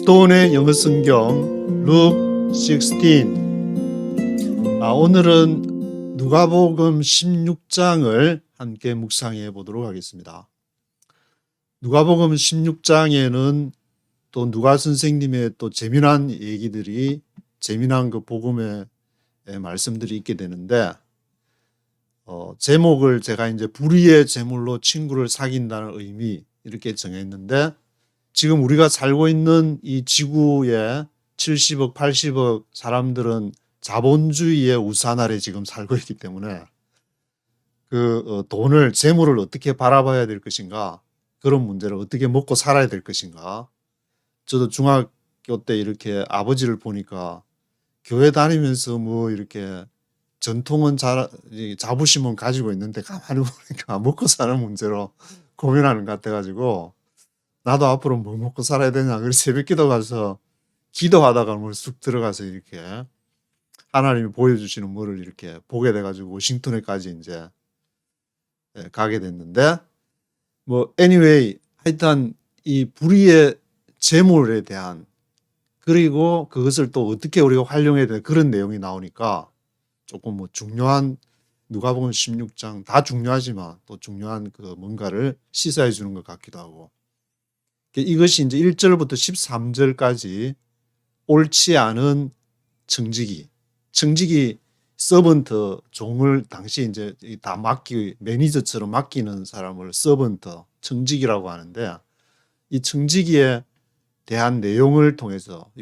스톤의 영어 성경 룩 16. 오늘은 누가복음 16장을 함께 묵상해 보도록 하겠습니다. 누가복음 16장에는 또 누가 선생님의 또 재미난 얘기들이, 재미난 그 복음의 말씀들이 있게 되는데, 제목을 제가 이제 불의의 제물로 친구를 사귄다는 의미 이렇게 정했는데, 지금 우리가 살고 있는 이 지구의 70억, 80억 사람들은 자본주의의 우산 아래 지금 살고 있기 때문에 돈을, 재물을 어떻게 바라봐야 될 것인가, 그런 문제를 어떻게 먹고 살아야 될 것인가. 저도 중학교 때 이렇게 아버지를 보니까 교회 다니면서 뭐 이렇게 전통은 자부심은 가지고 있는데 가만히 보니까 먹고 사는 문제로 고민하는 것 같아가지고, 나도 앞으로 뭐 먹고 살아야 되냐. 그래서 새벽기도 가서 기도하다가 뭐 쑥 들어가서 이렇게 하나님이 보여주시는 뭐를 이렇게 보게 돼가지고 워싱턴에까지 이제 가게 됐는데, 뭐 anyway 하여튼 이 불의의 재물에 대한, 그리고 그것을 또 어떻게 우리가 활용해야 되는 그런 내용이 나오니까 조금 뭐 중요한, 누가복음 16장 다 중요하지만 또 중요한 그 뭔가를 시사해 주는 것 같기도 하고, 이것이 이제 1절부터 13절까지 옳지 않은 청지기, 서번트, 종을 당시 이제 다 매니저처럼 맡기는 사람을 서번트, 청지기라고 하는데, 이 청지기에 대한 내용을 통해서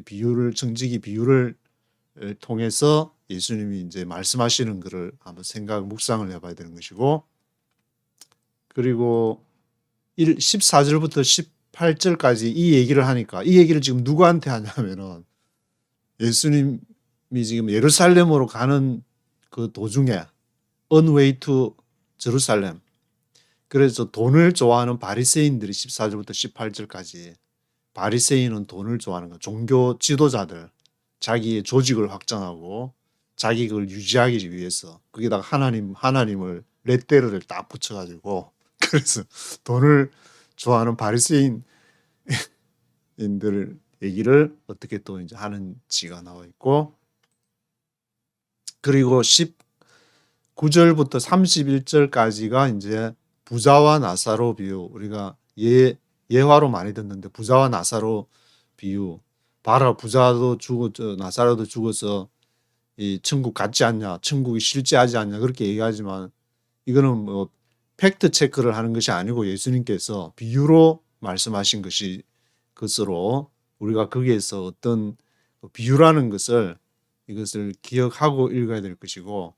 청지기 비유를 통해서 예수님이 이제 말씀하시는 것을 한번 묵상을 해봐야 되는 것이고, 그리고 14절부터 18절까지 이 얘기를 하니까, 이 얘기를 지금 누구한테 하냐면은 예수님이 지금 예루살렘으로 가는 그 도중에 on way to 제루살렘, 그래서 돈을 좋아하는 바리새인들이 14절부터 18절까지, 바리새인은 돈을 좋아하는 거, 종교 지도자들, 자기의 조직을 확장하고 자기 그걸 유지하기 위해서 거기다가 하나님을 레떼르를 딱 붙여가지고, 그래서 돈을 좋아하는 바리새인들 얘기를 어떻게 또 이제 하는지가 나와 있고, 그리고 19절부터 31절까지가 이제 부자와 나사로 비유, 우리가 예화로 많이 듣는데 부자와 나사로 비유, 봐라 부자도 죽었죠, 나사로도 죽어서 이 천국 갔지 않냐, 천국이 실제하지 않냐, 그렇게 얘기하지만 이거는 뭐 팩트 체크를 하는 것이 아니고 예수님께서 비유로 말씀하신 것으로 우리가 거기에서 어떤 비유라는 이것을 기억하고 읽어야 될 것이고,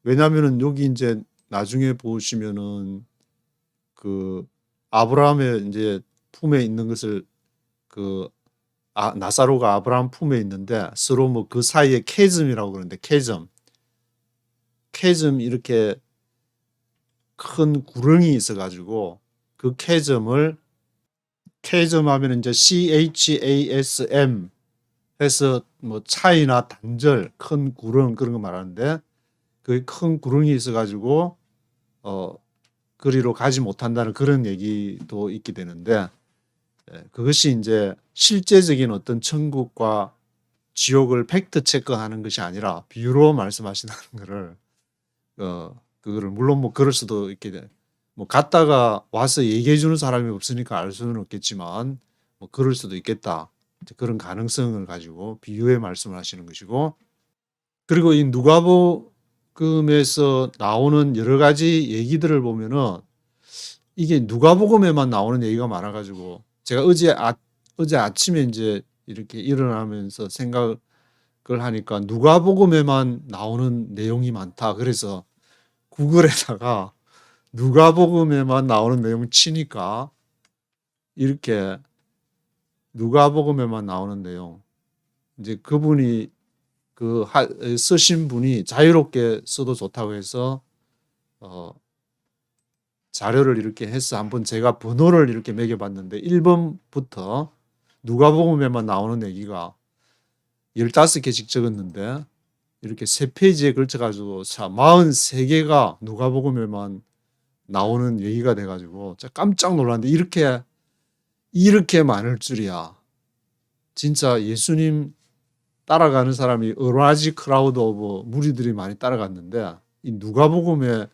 왜냐하면은 여기 이제 나중에 보시면은 그 아브라함의 이제 품에 있는 것을 나사로가 아브라함 품에 있는데 서로 뭐 그 사이에 캐즘이라고 그러는데, 캐즘 이렇게 큰 구렁이 있어가지고 그 캐점 하면 이제 CHASM 해서 뭐 차이나 단절, 큰 구렁, 그런 거 말하는데, 그 큰 구렁이 있어가지고 그리로 가지 못한다는 그런 얘기도 있게 되는데, 그것이 이제 실제적인 어떤 천국과 지옥을 팩트 체크하는 것이 아니라 비유로 말씀하신다는 거를, 그거를 물론 뭐 그럴 수도 있게 돼. 뭐 갔다가 와서 얘기해 주는 사람이 없으니까 알 수는 없겠지만 뭐 그럴 수도 있겠다. 그런 가능성을 가지고 비유의 말씀을 하시는 것이고, 그리고 이 누가복음에서 나오는 여러 가지 얘기들을 보면은 이게 누가복음에만 나오는 얘기가 많아가지고, 제가 어제 아침에 이제 이렇게 일어나면서 생각을 하니까 누가복음에만 나오는 내용이 많다. 그래서 구글에다가 누가복음에만 나오는 내용 치니까 이렇게 누가복음에만 나오는 내용, 이제 그분이 쓰신 분이 자유롭게 써도 좋다고 해서 자료를 이렇게 해서 한번 제가 번호를 이렇게 매겨봤는데, 1번부터 누가복음에만 나오는 얘기가 15개씩 적었는데, 이렇게 3페이지에 걸쳐가지고 43개가 누가복음에만 나오는 얘기가 돼가지고 깜짝 놀랐는데, 이렇게 이렇게 많을 줄이야. 진짜 예수님 따라가는 사람이 어라지 크라우드 오브 무리들이 많이 따라갔는데 이 누가복음만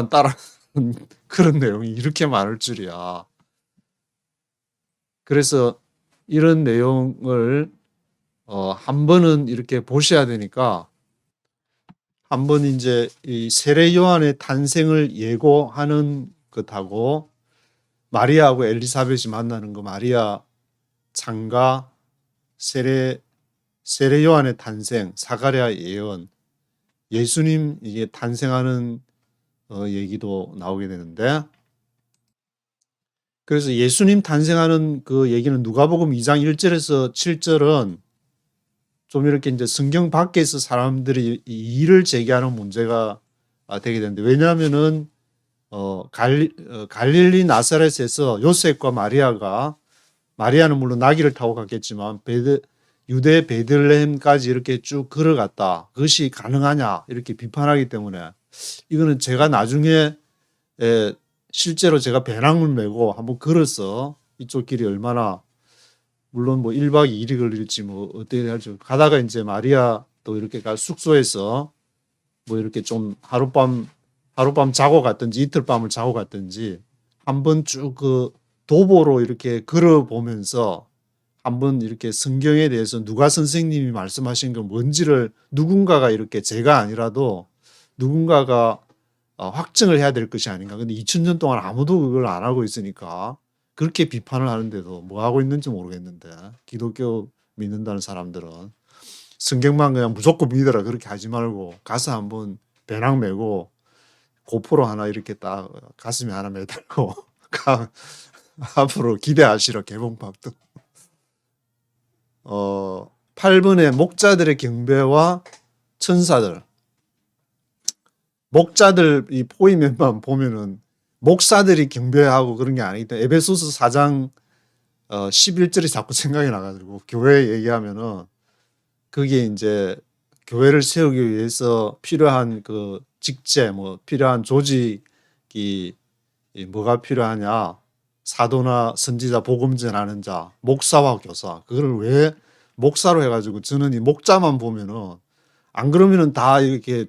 따라가는 그런 내용이 이렇게 많을 줄이야. 그래서 이런 내용을 한 번은 이렇게 보셔야 되니까 한번 이제 이 세례 요한의 탄생을 예고하는 것하고 마리아하고 엘리사벳이 만나는 거, 마리아 창가, 세례 요한의 탄생, 사가랴 예언, 예수님 이게 탄생하는 얘기도 나오게 되는데, 그래서 예수님 탄생하는 그 얘기는 누가복음 2장 1절에서 7절은 좀 이렇게 이제 성경 밖에서 사람들이 이의를 제기하는 문제가 되게 되는데, 왜냐하면은 갈릴리 나사렛에서 요셉과 마리아는 물론 나귀를 타고 갔겠지만 유대 베들레헴까지 이렇게 쭉 걸어갔다. 그것이 가능하냐 이렇게 비판하기 때문에 이거는 제가 나중에 실제로 제가 배낭을 메고 한번 걸어서 이쪽 길이 얼마나 물론 뭐 1박 2일이 걸릴지 뭐 어떻게 할지 가다가 이제 마리아 또 이렇게 숙소에서 뭐 이렇게 좀 하룻밤 자고 갔든지 이틀 밤을 자고 갔든지 한번 쭉 그 도보로 이렇게 걸어보면서 한번 이렇게 성경에 대해서 누가 선생님이 말씀하신 건 뭔지를 누군가가 이렇게 제가 아니라도 누군가가 확증을 해야 될 것이 아닌가. 근데 2000년 동안 아무도 그걸 안 하고 있으니까 그렇게 비판을 하는데도 뭐 하고 있는지 모르겠는데 기독교 믿는다는 사람들은 성경만 그냥 무조건 믿어라 그렇게 하지 말고 가서 한번 배낭 메고 고프로 하나 이렇게 딱 가슴에 하나 매달고 앞으로 기대하시라 개봉박도 8번의 목자들의 경배와 천사들. 목자들 이 포이면만 보면은 목사들이 경배하고 그런 게 아니기 때문에 에베소서 4장 11절이 자꾸 생각이 나가지고 교회 얘기하면은 그게 이제 교회를 세우기 위해서 필요한 그 직제 뭐 필요한 조직이 뭐가 필요하냐 사도나 선지자 복음 전하는 자 목사와 교사 그거를 왜 목사로 해가지고 저는 이 목자만 보면은 안 그러면은 다 이렇게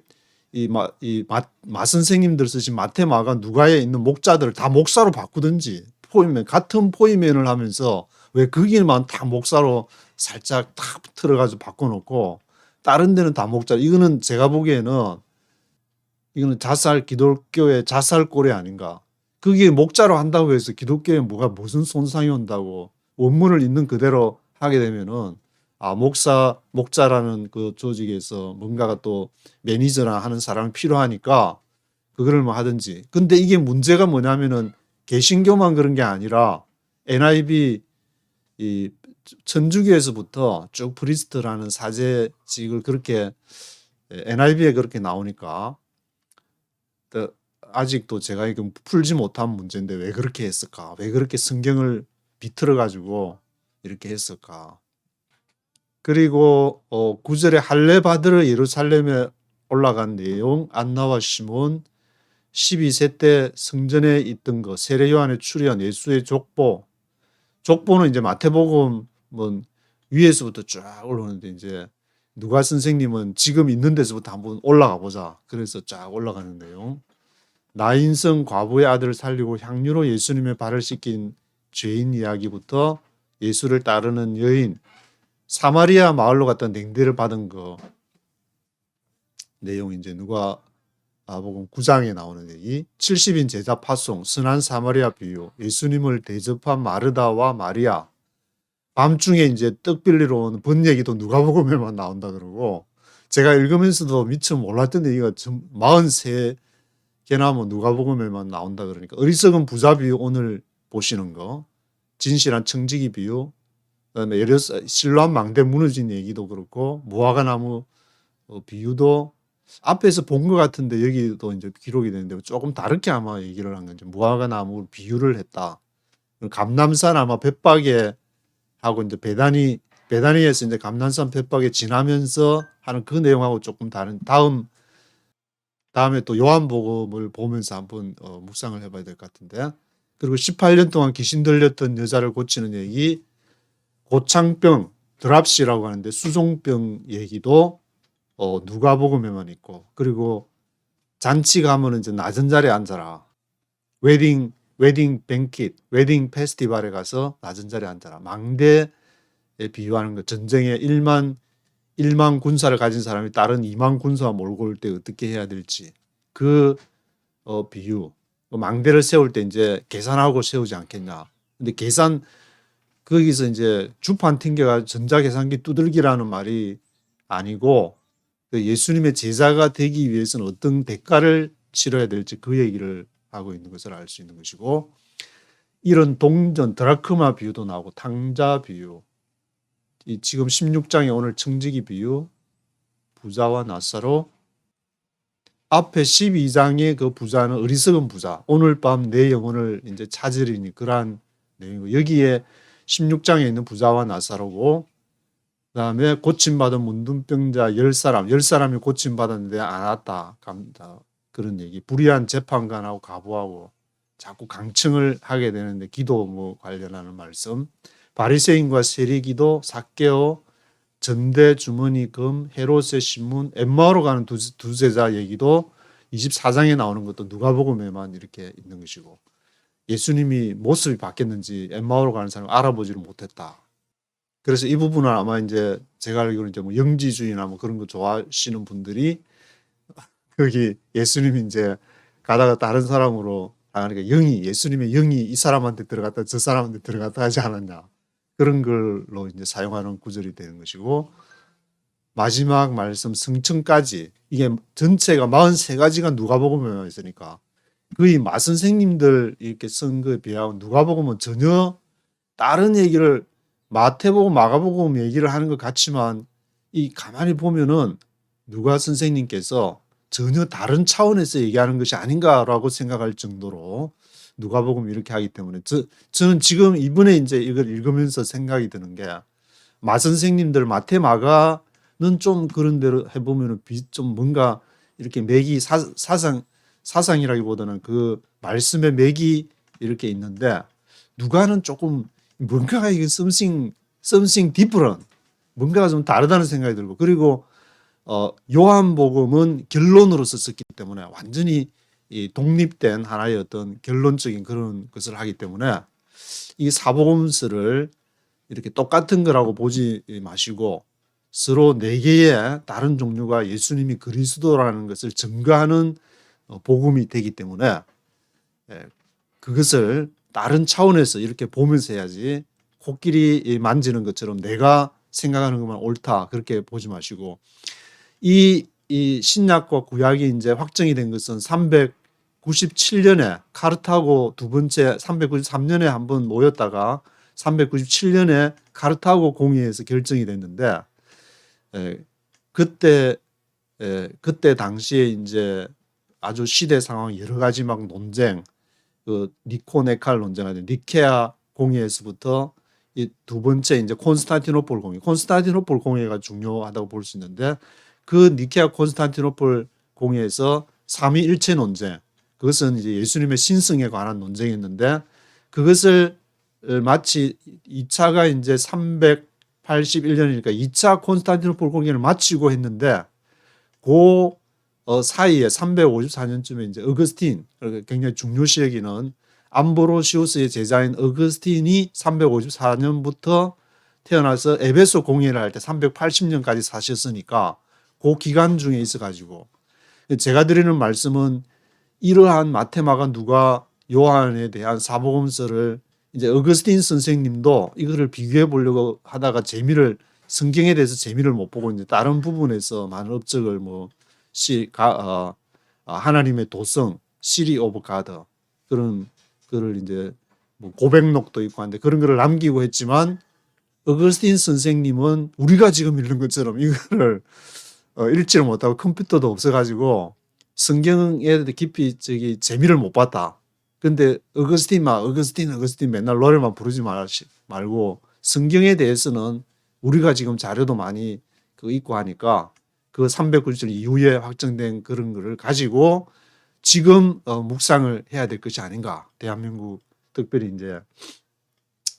마 선생님들 쓰신 마테마가 누가에 있는 목자들을 다 목사로 바꾸든지 포이면 같은 포이면을 하면서 왜 거기만 다 목사로 살짝 탁 틀어가지고 바꿔놓고 다른 데는 다 목자. 이거는 제가 보기에는 이거는 기독교의 자살골이 아닌가. 그게 목자로 한다고 해서 기독교에 무슨 손상이 온다고 원문을 있는 그대로 하게 되면은 목자라는 그 조직에서 뭔가가 또 매니저나 하는 사람이 필요하니까 그거를 뭐 하든지. 근데 이게 문제가 뭐냐면은 개신교만 그런 게 아니라 NIV 이 천주교에서부터 쭉 프리스트라는 사제직을 그렇게 NIV에 그렇게 나오니까 아직도 제가 이거 풀지 못한 문제인데 왜 그렇게 했을까? 왜 그렇게 성경을 비틀어 가지고 이렇게 했을까? 그리고 9절에 할례 받으러 예루살렘에 올라간 내용 안나와 시몬 12세 때 성전에 있던 거 세례 요한의 출현 예수의 족보는 이제 마태복음 뭐 위에서부터 쫙 올라오는데 이제 누가 선생님은 지금 있는 데서부터 한번 올라가 보자. 그래서 쫙 올라가는 내용. 나인성 과부의 아들을 살리고 향유로 예수님의 발을 씻긴 죄인 이야기부터 예수를 따르는 여인 사마리아 마을로 갔다 냉대를 받은 거 내용 이제 누가복음 9장에 나오는 얘기 70인 제자 파송 선한 사마리아 비유 예수님을 대접한 마르다와 마리아 밤중에 이제 떡 빌리러 온 본 얘기도 누가복음에만 나온다 그러고 제가 읽으면서도 미처 몰랐던 얘기가 43개나 뭐 누가복음에만 나온다 그러니까 어리석은 부자 비유 오늘 보시는 거 진실한 청지기 비유 그다음에 실로암 망대 무너진 얘기도 그렇고 무화과 나무 비유도 앞에서 본 것 같은데 여기도 이제 기록이 되는데 조금 다르게 아마 얘기를 한 건지 무화과 나무 비유를 했다. 감람산 아마 벳박에 하고 이제 베다니에서 이제 감람산 벳박에 지나면서 하는 그 내용하고 조금 다른 다음에 또 요한복음을 보면서 한번 묵상을 해봐야 될 것 같은데 그리고 18년 동안 귀신 들렸던 여자를 고치는 얘기, 고창병, 드랍시라고 하는데 수종병 얘기도 누가복음에만 있고, 그리고 잔치 가면은 이제 낮은 자리에 앉아라. 웨딩 뱅킷, 웨딩 페스티벌에 가서 낮은 자리에 앉아라. 망대에 비유하는 거. 전쟁에 1만 군사를 가진 사람이 다른 2만 군사와 몰고 올 때 어떻게 해야 될지. 그 비유. 망대를 세울 때 이제 계산하고 세우지 않겠냐. 근데 거기서 이제 주판 튕겨가 전자계산기 두들기라는 말이 아니고, 그 예수님의 제자가 되기 위해서는 어떤 대가를 치러야 될지 그 얘기를 하고 있는 것을 알 수 있는 것이고, 이런 동전, 드라크마 비유도 나오고 탕자 비유, 지금 16장에 오늘 청지기 비유, 부자와 나사로, 앞에 12장의 그 부자는 어리석은 부자, 오늘 밤 내 영혼을 이제 찾으리니 그러한 내용이고, 여기에 16장에 있는 부자와 나사로고, 그 다음에 고침받은 문둥병자 10사람이 고침받았는데 안 왔다. 그런 얘기. 불의한 재판관하고 가부하고 자꾸 강청을 하게 되는데 기도 뭐 관련하는 말씀. 바리새인과 세리기도, 삭개오, 전대 주머니 금, 헤롯의 신문, 엠마오로 가는 두 제자 얘기도 24장에 나오는 것도 누가복음에만 이렇게 있는 것이고, 예수님이 모습이 바뀌었는지 엠마오로 가는 사람을 알아보지를 못했다. 그래서 이 부분은 아마 이제 제가 알기로는 이제 뭐 영지주의나 뭐 그런 거 좋아하시는 분들이 거기 예수님이 이제 가다가 다른 사람으로 나가니까 예수님의 영이 이 사람한테 들어갔다 저 사람한테 들어갔다 하지 않았냐. 그런 걸로 이제 사용하는 구절이 되는 것이고, 마지막 말씀 승천까지, 이게 전체가 43가지가 누가복음에 있으니까 거의 마선생님들 이렇게 쓴 거에 비하면 누가복음은 전혀 다른 얘기를 마태복음, 마가복음 얘기를 하는 것 같지만, 이 가만히 보면은 누가 선생님께서 전혀 다른 차원에서 얘기하는 것이 아닌가라고 생각할 정도로 누가복음 이렇게 하기 때문에, 저는 지금 이번에 이제 이걸 읽으면서 생각이 드는 게, 마 선생님들 마태, 마가는 좀 그런 대로 해보면은 좀 뭔가 이렇게 맥이 사상이라기보다는 그 말씀의 맥이 이렇게 있는데, 누가는 조금 뭔가가 이게 something different, 뭔가가 좀 다르다는 생각이 들고, 그리고 요한복음은 결론으로서 썼기 때문에 완전히 이 독립된 하나의 어떤 결론적인 그런 것을 하기 때문에, 이 사복음서를 이렇게 똑같은 거라고 보지 마시고 서로 네 개의 다른 종류가 예수님이 그리스도라는 것을 증거하는 복음이 되기 때문에, 그것을 다른 차원에서 이렇게 보면서 해야지, 코끼리 만지는 것처럼 내가 생각하는 것만 옳다 그렇게 보지 마시고, 이 신약과 구약이 이제 확정이 된 것은 397년에 카르타고 두 번째, 393년에 한번 모였다가 397년에 카르타고 공의에서 결정이 됐는데, 그때 당시에 이제 아주 시대 상황 여러 가지 막 논쟁, 그 니코네칼 논쟁하는 니케아 공의에서부터 이 두 번째 이제 콘스탄티노폴 공의가 중요하다고 볼 수 있는데, 그 니케아 콘스탄티노폴 공의에서 삼위일체 논쟁, 그것은 이제 예수님의 신성에 관한 논쟁이었는데, 그것을 마치 2차가 이제 381년이니까 2차 콘스탄티노폴 공의를 마치고 했는데, 그 사이에 354년쯤에 이제 어거스틴, 굉장히 중요시 여기는 암브로시우스의 제자인 어거스틴이 354년부터 태어나서 에베소 공의를 할 때 380년까지 사셨으니까 그 기간 중에 있어가지고, 제가 드리는 말씀은 이러한 마태, 마가, 누가, 요한에 대한 사복음서를 이제 어거스틴 선생님도 이거를 비교해 보려고 하다가 성경에 대해서 재미를 못 보고 이제 다른 부분에서 많은 업적을 하나님의 도성, 시리 오브 가드, 그런 거를 이제 뭐 고백록도 있고 한데 그런 거를 남기고 했지만, 어거스틴 선생님은 우리가 지금 읽는 것처럼 이거를 읽지를 못하고 컴퓨터도 없어가지고 성경에 깊이 재미를 못 봤다. 근데 어거스틴 맨날 노래만 부르지 말고 성경에 대해서는 우리가 지금 자료도 많이 있고 하니까 그 390년 이후에 확정된 그런 거를 가지고 지금 묵상을 해야 될 것이 아닌가. 대한민국 특별히 이제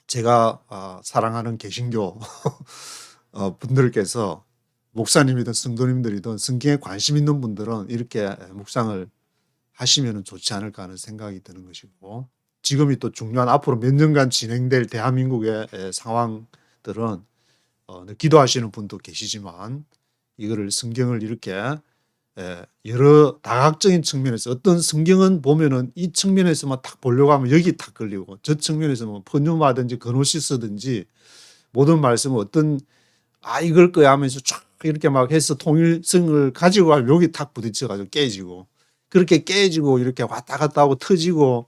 제가 사랑하는 개신교 분들께서 목사님이든 성도님들이든 성경에 관심 있는 분들은 이렇게 묵상을 하시면 좋지 않을까 하는 생각이 드는 것이고, 지금이 또 중요한 앞으로 몇 년간 진행될 대한민국의 상황들은 기도하시는 분도 계시지만 이거를 성경을 이렇게 여러 다각적인 측면에서, 어떤 성경은 보면은 이 측면에서만 탁 보려고 하면 여기 탁 걸리고, 저 측면에서 뭐 퍼뉴마든지 그노시스든지 모든 말씀은 어떤 이걸 거야 하면서 쫙 이렇게 막 해서 통일성을 가지고 가면 여기 탁 부딪혀가지고 깨지고, 그렇게 깨지고 이렇게 왔다 갔다 하고 터지고,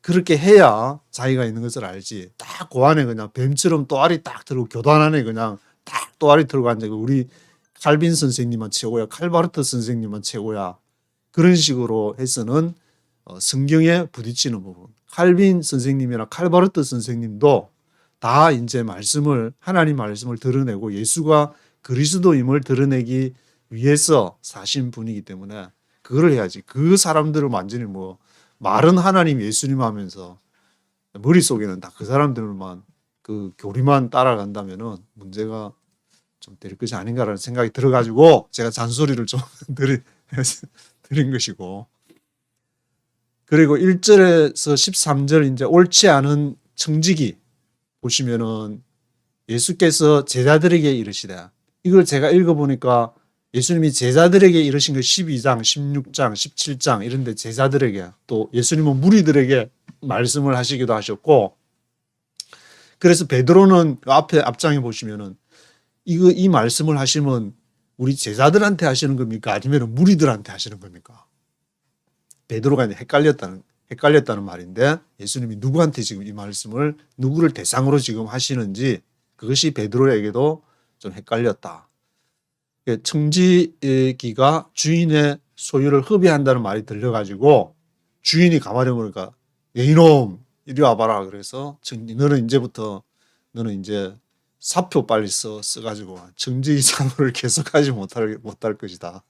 그렇게 해야 자기가 있는 것을 알지. 딱 그 안에 그냥 뱀처럼 또아리 딱 들고 교단 안에 그냥 딱 또아리 들고 앉아있고, 우리 칼빈 선생님만 최고야, 칼바르트 선생님만 최고야, 그런 식으로 해서는 성경에 부딪히는 부분. 칼빈 선생님이나 칼바르트 선생님도 다 이제 말씀을, 하나님 말씀을 드러내고 예수가 그리스도임을 드러내기 위해서 사신 분이기 때문에 그걸 해야지. 그 사람들을 완전히 뭐 말은 하나님 예수님 하면서 머릿속에는 다 그 사람들만 그 교리만 따라간다면은 문제가 좀 될 것이 아닌가라는 생각이 들어가지고 제가 잔소리를 좀 드린 것이고, 그리고 1절에서 13절 이제 옳지 않은 청지기 보시면은 예수께서 제자들에게 이르시되, 이걸 제가 읽어보니까 예수님이 제자들에게 이르신 거 12장, 16장, 17장 이런데 제자들에게, 또 예수님은 무리들에게 말씀을 하시기도 하셨고, 그래서 베드로는 앞에 앞장에 보시면은 이 말씀을 하시면 우리 제자들한테 하시는 겁니까? 아니면 무리들한테 하시는 겁니까? 베드로가 이제 헷갈렸다는 말인데, 예수님이 누구한테 지금 이 말씀을, 누구를 대상으로 지금 하시는지 그것이 베드로에게도 좀 헷갈렸다. 청지기가 주인의 소유를 흡의한다는 말이 들려가지고 주인이 가만히 보니까 이놈 이리 와봐라, 그래서 너는 이제 사표 빨리 써가지고 청지기 사무를 계속하지 못할 것이다.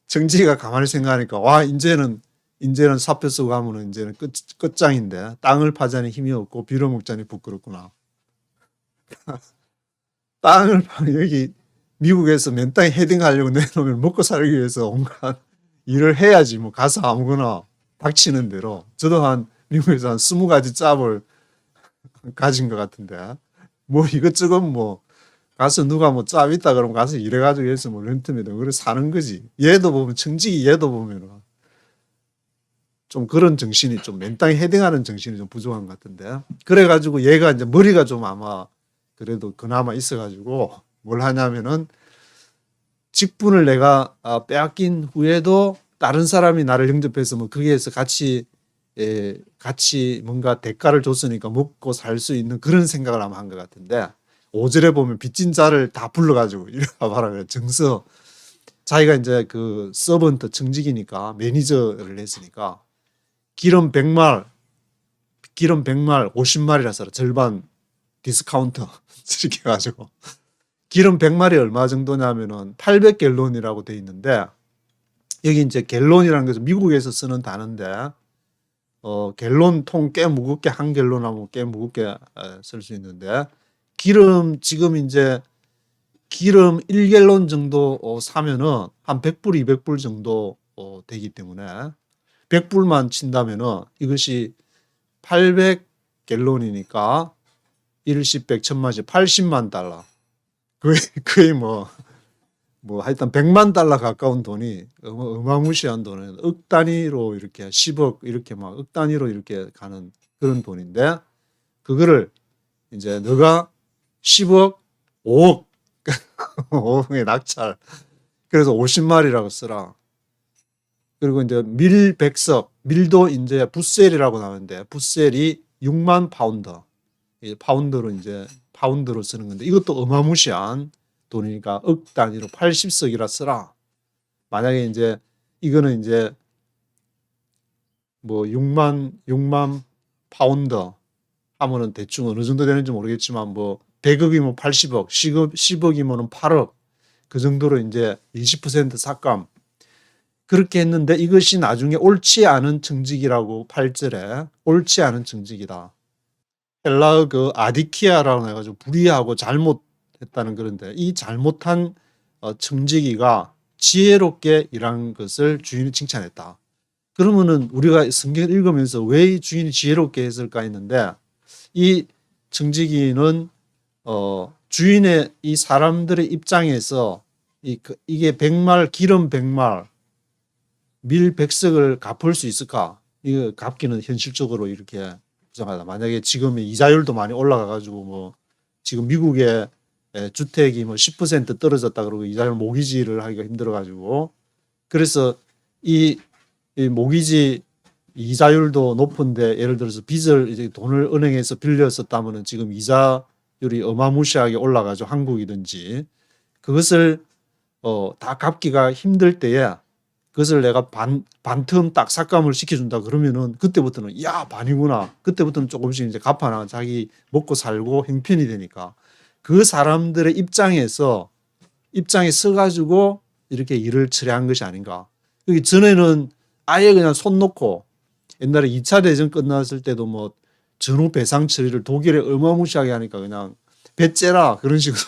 청지기가 가만히 생각하니까 이제는 사표 쓰고 하면 이제는 끝장인데, 땅을 파자니 힘이 없고 빌어먹자니 부끄럽구나. 땅을 여기 미국에서 맨 땅에 헤딩하려고 내놓으면 먹고 살기 위해서 온갖 일을 해야지, 뭐 가서 아무거나 닥치는 대로. 저도 미국에서 한 20가지 짭을 가진 것 같은데, 뭐 이것저것 뭐 가서 누가 뭐 짭 있다 그러면 가서 일해가지고 해서 뭐 렌트메이드 그래 사는 거지. 얘도 보면 청지기, 얘도 보면은 좀 그런 정신이, 좀 맨 땅에 헤딩하는 정신이 좀 부족한 것 같은데, 그래가지고 얘가 이제 머리가 좀 아마 그래도 그나마 있어가지고 뭘 하냐면은, 직분을 내가 빼앗긴 후에도 다른 사람이 나를 영접해서 뭐 거기에서 같이 뭔가 대가를 줬으니까 먹고 살 수 있는 그런 생각을 아마 한 것 같은데, 5절에 보면 빚진 자를 다 불러가지고 이리 와봐라 그래. 정서, 자기가 이제 그 서번트 청직이니까 매니저를 했으니까 기름 100말 50말이라서 절반 디스카운트 이렇게 해가지고, 기름 100말이 얼마 정도냐면은 800갤론이라고 돼 있는데, 여기 이제 갤론이라는 것은 미국에서 쓰는 단어인데, 갤론 통 꽤 무겁게, 한 갤론 하면 꽤 무겁게 쓸 수 있는데, 지금 이제 기름 1갤론 정도 사면은 한 100불, 200불 정도 되기 때문에 100불만 친다면은 이것이 800갤론이니까 1, 10, 100, 1000만씩 80만 달러. 거의 뭐 하여튼 100만 달러 가까운 돈이, 어마무시한 돈은 억 단위로 이렇게 10억 이렇게 막 억 단위로 이렇게 가는 그런 돈인데, 그거를 이제 너가 10억, 5억, 5억의 낙찰. 그래서 50마리라고 쓰라. 그리고 이제 밀백석, 밀도 이제 붓셀이라고 나오는데, 붓셀이 6만 파운드. 파운드로 쓰는 건데, 이것도 어마무시한 돈이니까 억 단위로 80석이라 쓰라. 만약에 이제 이거는 이제 뭐 6만 파운드 하면은 대충 어느 정도 되는지 모르겠지만, 뭐 100억이면 80억, 10억이면 8억, 그 정도로 이제 20% 삭감. 그렇게 했는데 이것이 나중에 옳지 않은 청직이라고 8절에 옳지 않은 청직이다. 헬라어 그 아디키아라고 해가지고 불의하고 잘못했다는 그런데 이 잘못한 청지기가 지혜롭게 일한 것을 주인이 칭찬했다. 그러면은 우리가 성경을 읽으면서 왜 이 주인이 지혜롭게 했을까 했는데 이 청지기는 주인의 이 사람들의 입장에서 이게 기름 100말 밀 100석을 갚을 수 있을까? 이거 갚기는 현실적으로 이렇게 부정하다. 만약에 지금 이자율도 많이 올라가 가지고 뭐 지금 미국의 주택이 뭐 10% 떨어졌다 그러고 이자율 모기지를 하기가 힘들어 가지고 그래서 이 모기지 이자율도 높은데 예를 들어서 빚을 이제 돈을 은행에서 빌렸었다면은 지금 이자율이 어마무시하게 올라가죠. 한국이든지 그것을 다 갚기가 힘들 때에 그것을 내가 반틈 딱 삭감을 시켜준다 그러면은 그때부터는 야 반이구나. 그때부터는 조금씩 이제 갚아나 자기 먹고 살고 형편이 되니까 그 사람들의 입장에 서가지고 이렇게 일을 처리한 것이 아닌가. 여기 전에는 아예 그냥 손 놓고 옛날에 2차 대전 끝났을 때도 뭐 전후 배상 처리를 독일에 어마무시하게 하니까 그냥 배째라 그런 식으로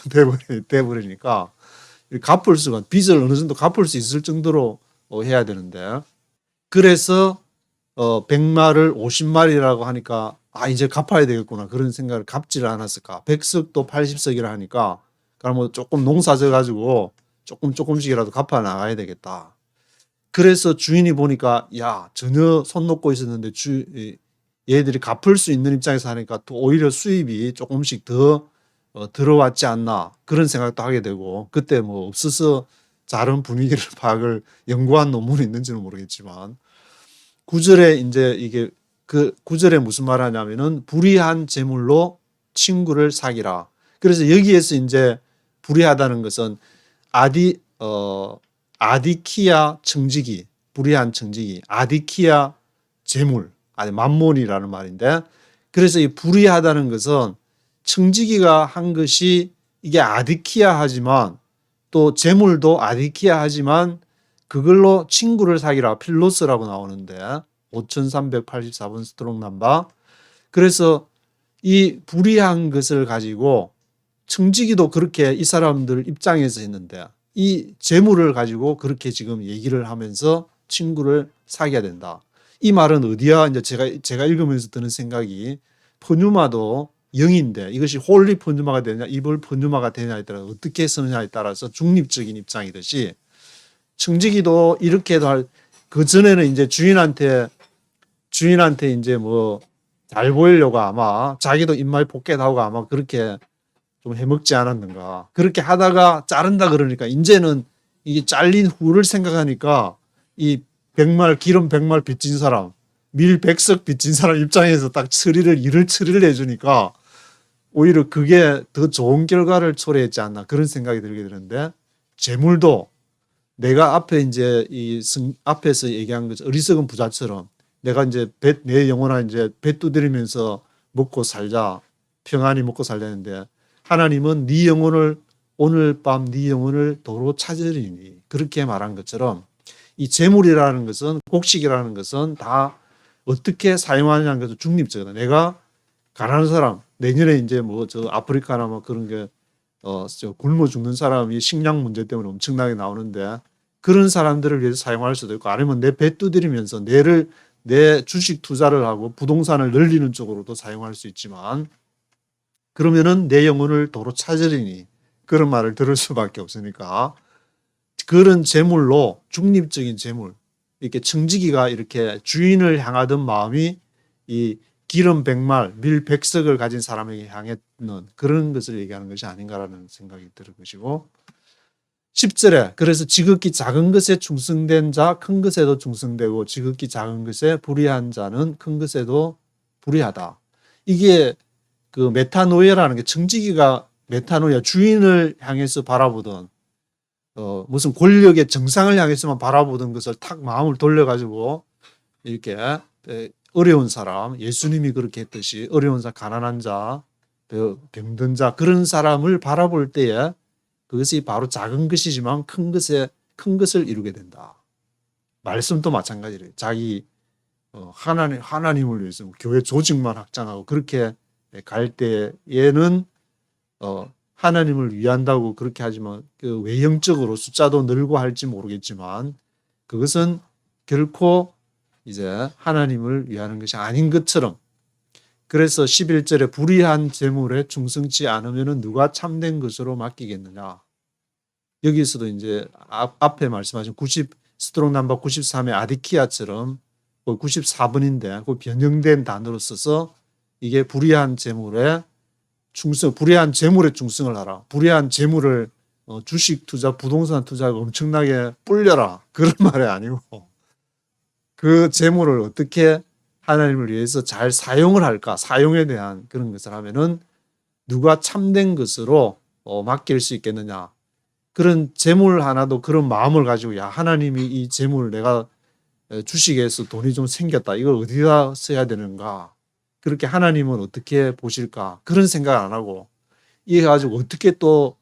돼버리니까 갚을 수가 빚을 어느 정도 갚을 수 있을 정도로 해야 되는데 그래서 100마를 50마리라고 하니까 이제 갚아야 되겠구나 그런 생각을 갚지를 않았을까. 100석도 80석이라 하니까 그럼 뭐 조금 농사 져 가지고 조금씩이라도 갚아 나가야 되겠다. 그래서 주인이 보니까 야 전혀 손 놓고 있었는데 얘들이 갚을 수 있는 입장에서 하니까 또 오히려 수입이 조금씩 더 들어왔지 않나 그런 생각도 하게 되고 그때 뭐 없어서 다른 분위기를 파악을 연구한 논문이 있는지는 모르겠지만 9절에 이제 이게 그 9절에 무슨 말 하냐면은 불의한 재물로 친구를 사기라. 그래서 여기에서 이제 불의하다는 것은 아디키아 청지기, 불의한 청지기, 아디키아 재물, 아니 만몬이라는 말인데 그래서 이 불의하다는 것은 청지기가 한 것이 이게 아디키아 하지만 또 재물도 아디키아 하지만 그걸로 친구를 사기라 필로스라고 나오는데 5384번 스트롱 넘버. 그래서 이 불의한 것을 가지고 청지기도 그렇게 이 사람들 입장에서 했는데 이 재물을 가지고 그렇게 지금 얘기를 하면서 친구를 사귀어야 된다. 이 말은 어디야? 이제 제가 읽으면서 드는 생각이 포뉴마도 0인데 이것이 홀리 포뉴마가 되냐 이벌 포뉴마가 되냐에 따라 어떻게 쓰느냐에 따라서 중립적인 입장이듯이 청지기도 이렇게도 그 전에는 이제 주인한테 이제 뭐 잘 보이려고 아마 자기도 입맛 포켓하고 아마 그렇게 좀 해먹지 않았는가. 그렇게 하다가 자른다 그러니까 이제는 이게 잘린 후를 생각하니까 이 기름 100말 빚진 사람, 밀 100석 빚진 사람 입장에서 딱 일을 처리를 해주니까 오히려 그게 더 좋은 결과를 초래했지 않나 그런 생각이 들게 되는데 재물도 내가 앞에 이제 앞에서 얘기한 것 어리석은 부자처럼 내가 이제 내 영혼아 이제 배 두드리면서 먹고 살자 평안히 먹고 살려는데 하나님은 네 영혼을 오늘 밤 네 영혼을 도로 찾으리니 그렇게 말한 것처럼 이 재물이라는 것은 곡식이라는 것은 다 어떻게 사용하느냐는 것은 중립적이다. 내가 가난한 사람 내년에 이제 뭐 저 아프리카나 뭐 그런 게 저 굶어 죽는 사람이 식량 문제 때문에 엄청나게 나오는데 그런 사람들을 위해서 사용할 수도 있고 아니면 내 배 두드리면서 내 주식 투자를 하고 부동산을 늘리는 쪽으로도 사용할 수 있지만 그러면은 내 영혼을 도로 찾으리니 그런 말을 들을 수밖에 없으니까 그런 재물로 중립적인 재물 이렇게 청지기가 이렇게 주인을 향하던 마음이 이 기름 100말 밀 100석을 가진 사람에게 향했는 그런 것을 얘기하는 것이 아닌가라는 생각이 드는 것이고 10절에 그래서 지극히 작은 것에 충성된 자 큰 것에도 충성되고 지극히 작은 것에 불의한 자는 큰 것에도 불의하다. 이게 그 메타노이아라는 게 청지기가 메타노이아 주인을 향해서 바라보던 무슨 권력의 정상을 향해서만 바라보던 것을 탁 마음을 돌려가지고 이렇게 어려운 사람 예수님이 그렇게 했듯이 어려운 자 가난한 자 병든 자 그런 사람을 바라볼 때에 그것이 바로 작은 것이지만 큰 것을 이루게 된다. 말씀도 마찬가지래요. 자기 하나님을 위해서 교회 조직만 확장하고 그렇게 갈 때에는 하나님을 위한다고 그렇게 하지만 그 외형적으로 숫자도 늘고 할지 모르겠지만 그것은 결코 이제 하나님을 위하는 것이 아닌 것처럼, 그래서 11절에 불의한 재물에 충성치 않으면 누가 참된 것으로 맡기겠느냐. 여기서도 이제 앞에 말씀하신 스트롱 넘버 93의 아디키아처럼 94번인데 그 변형된 단어로 써서 이게 불의한 재물에 충성을 하라. 불의한 재물을 주식 투자, 부동산 투자가 엄청나게 불려라. 그런 말이 아니고 그 재물을 어떻게 하나님을 위해서 잘 사용을 할까? 사용에 대한 그런 것을 하면은 누가 참된 것으로 맡길 수 있겠느냐. 그런 재물 하나도 그런 마음을 가지고 야, 하나님이 이 재물 내가 주식에서 돈이 좀 생겼다. 이걸 어디다 써야 되는가? 그렇게 하나님은 어떻게 보실까? 그런 생각 안 하고 이래 가지고 어떻게 또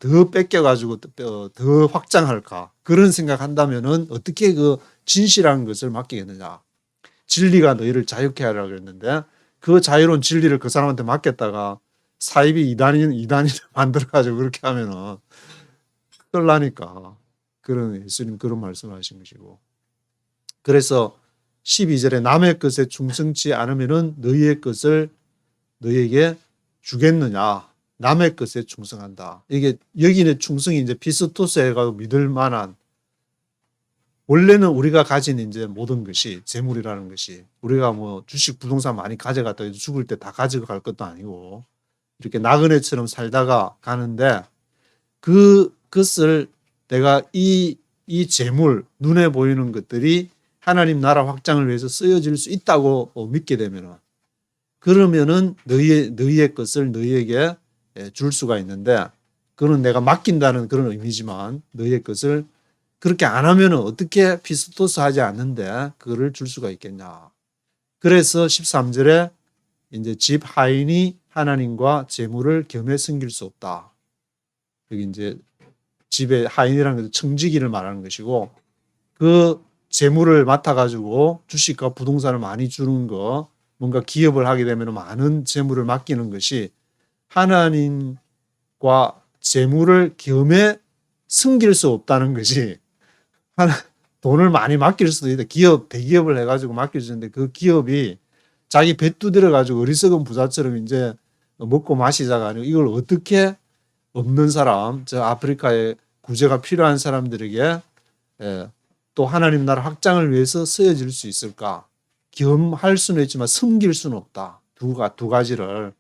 더 뺏겨가지고 더 확장할까? 그런 생각한다면은 어떻게 그 진실한 것을 맡기겠느냐? 진리가 너희를 자유케 하라고 그랬는데 그 자유로운 진리를 그 사람한테 맡겼다가 사입이 이단을 만들어가지고 그렇게 하면은 큰일 나니까 그런 예수님 그런 말씀을 하신 것이고, 그래서 12절에 남의 것에 충성치 않으면은 너희의 것을 너희에게 주겠느냐. 남의 것에 충성한다. 이게 여기는 충성이 이제 피스토스가 믿을 만한, 원래는 우리가 가진 이제 모든 것이 재물이라는 것이 우리가 뭐 주식 부동산 많이 가져갔다 해도 죽을 때 다 가져갈 것도 아니고 이렇게 나그네처럼 살다가 가는데 그것을 내가 이 재물 눈에 보이는 것들이 하나님 나라 확장을 위해서 쓰여질 수 있다고 믿게 되면은 그러면은 너희의 것을 너희에게 줄 수가 있는데 그거는 내가 맡긴다는 그런 의미지만 너희의 것을 그렇게 안 하면은 어떻게 피스토스 하지 않는데 그거를 줄 수가 있겠냐. 그래서 13절에 이제 집 하인이 하나님과 재물을 겸해 섬길 수 없다. 여기 이제 집의 하인이라는 것은 청지기를 말하는 것이고 그 재물을 맡아가지고 주식과 부동산을 많이 주는 거, 뭔가 기업을 하게 되면 많은 재물을 맡기는 것이 하나님과 재물을 겸해 숨길 수 없다는 것이, 돈을 많이 맡길 수도 있다. 대기업을 해가지고 맡길 수 있는데 그 기업이 자기 배 두드려가지고 어리석은 부자처럼 이제 먹고 마시자가 아니고 이걸 어떻게 없는 사람, 저 아프리카에 구제가 필요한 사람들에게 또 하나님 나라 확장을 위해서 쓰여질 수 있을까? 겸할 수는 있지만 숨길 수는 없다. 두 가지를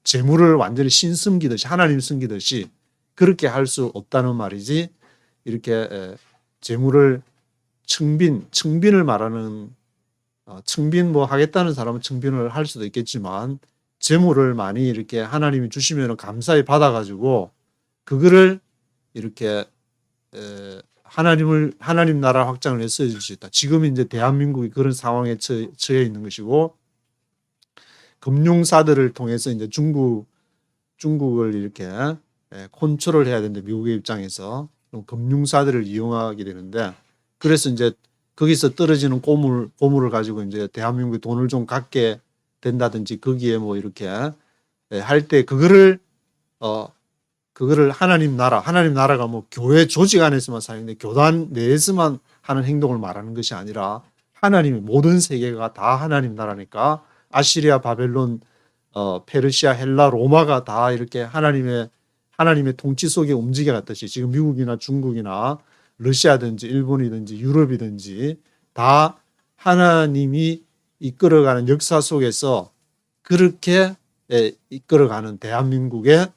재물을 완전히 신 숨기듯이 하나님 숨기듯이 그렇게 할 수 없다는 말이지. 이렇게 재물을 청빈을 말하는 청빈 뭐 하겠다는 사람은 청빈을 할 수도 있겠지만 재물을 많이 이렇게 하나님이 주시면 감사히 받아가지고 그거를 이렇게 하나님 나라 확장을 위해 쓰여질 수 있다. 지금 이제 대한민국이 그런 상황에 처해 있는 것이고 금융사들을 통해서 이제 중국을 이렇게 컨트롤 해야 되는데 미국의 입장에서 금융사들을 이용하게 되는데 그래서 이제 거기서 떨어지는 고물을 가지고 이제 대한민국이 돈을 좀 갖게 된다든지 거기에 뭐 이렇게 할 때 그거를 하나님 나라가 뭐 교회 조직 안에서만 사용돼 교단 내에서만 하는 행동을 말하는 것이 아니라 하나님의 모든 세계가 다 하나님 나라니까 아시리아, 바벨론, 페르시아, 헬라, 로마가 다 이렇게 하나님의 통치 속에 움직여갔듯이 지금 미국이나 중국이나 러시아든지 일본이든지 유럽이든지 다 하나님이 이끌어가는 역사 속에서 그렇게 이끌어가는 대한민국의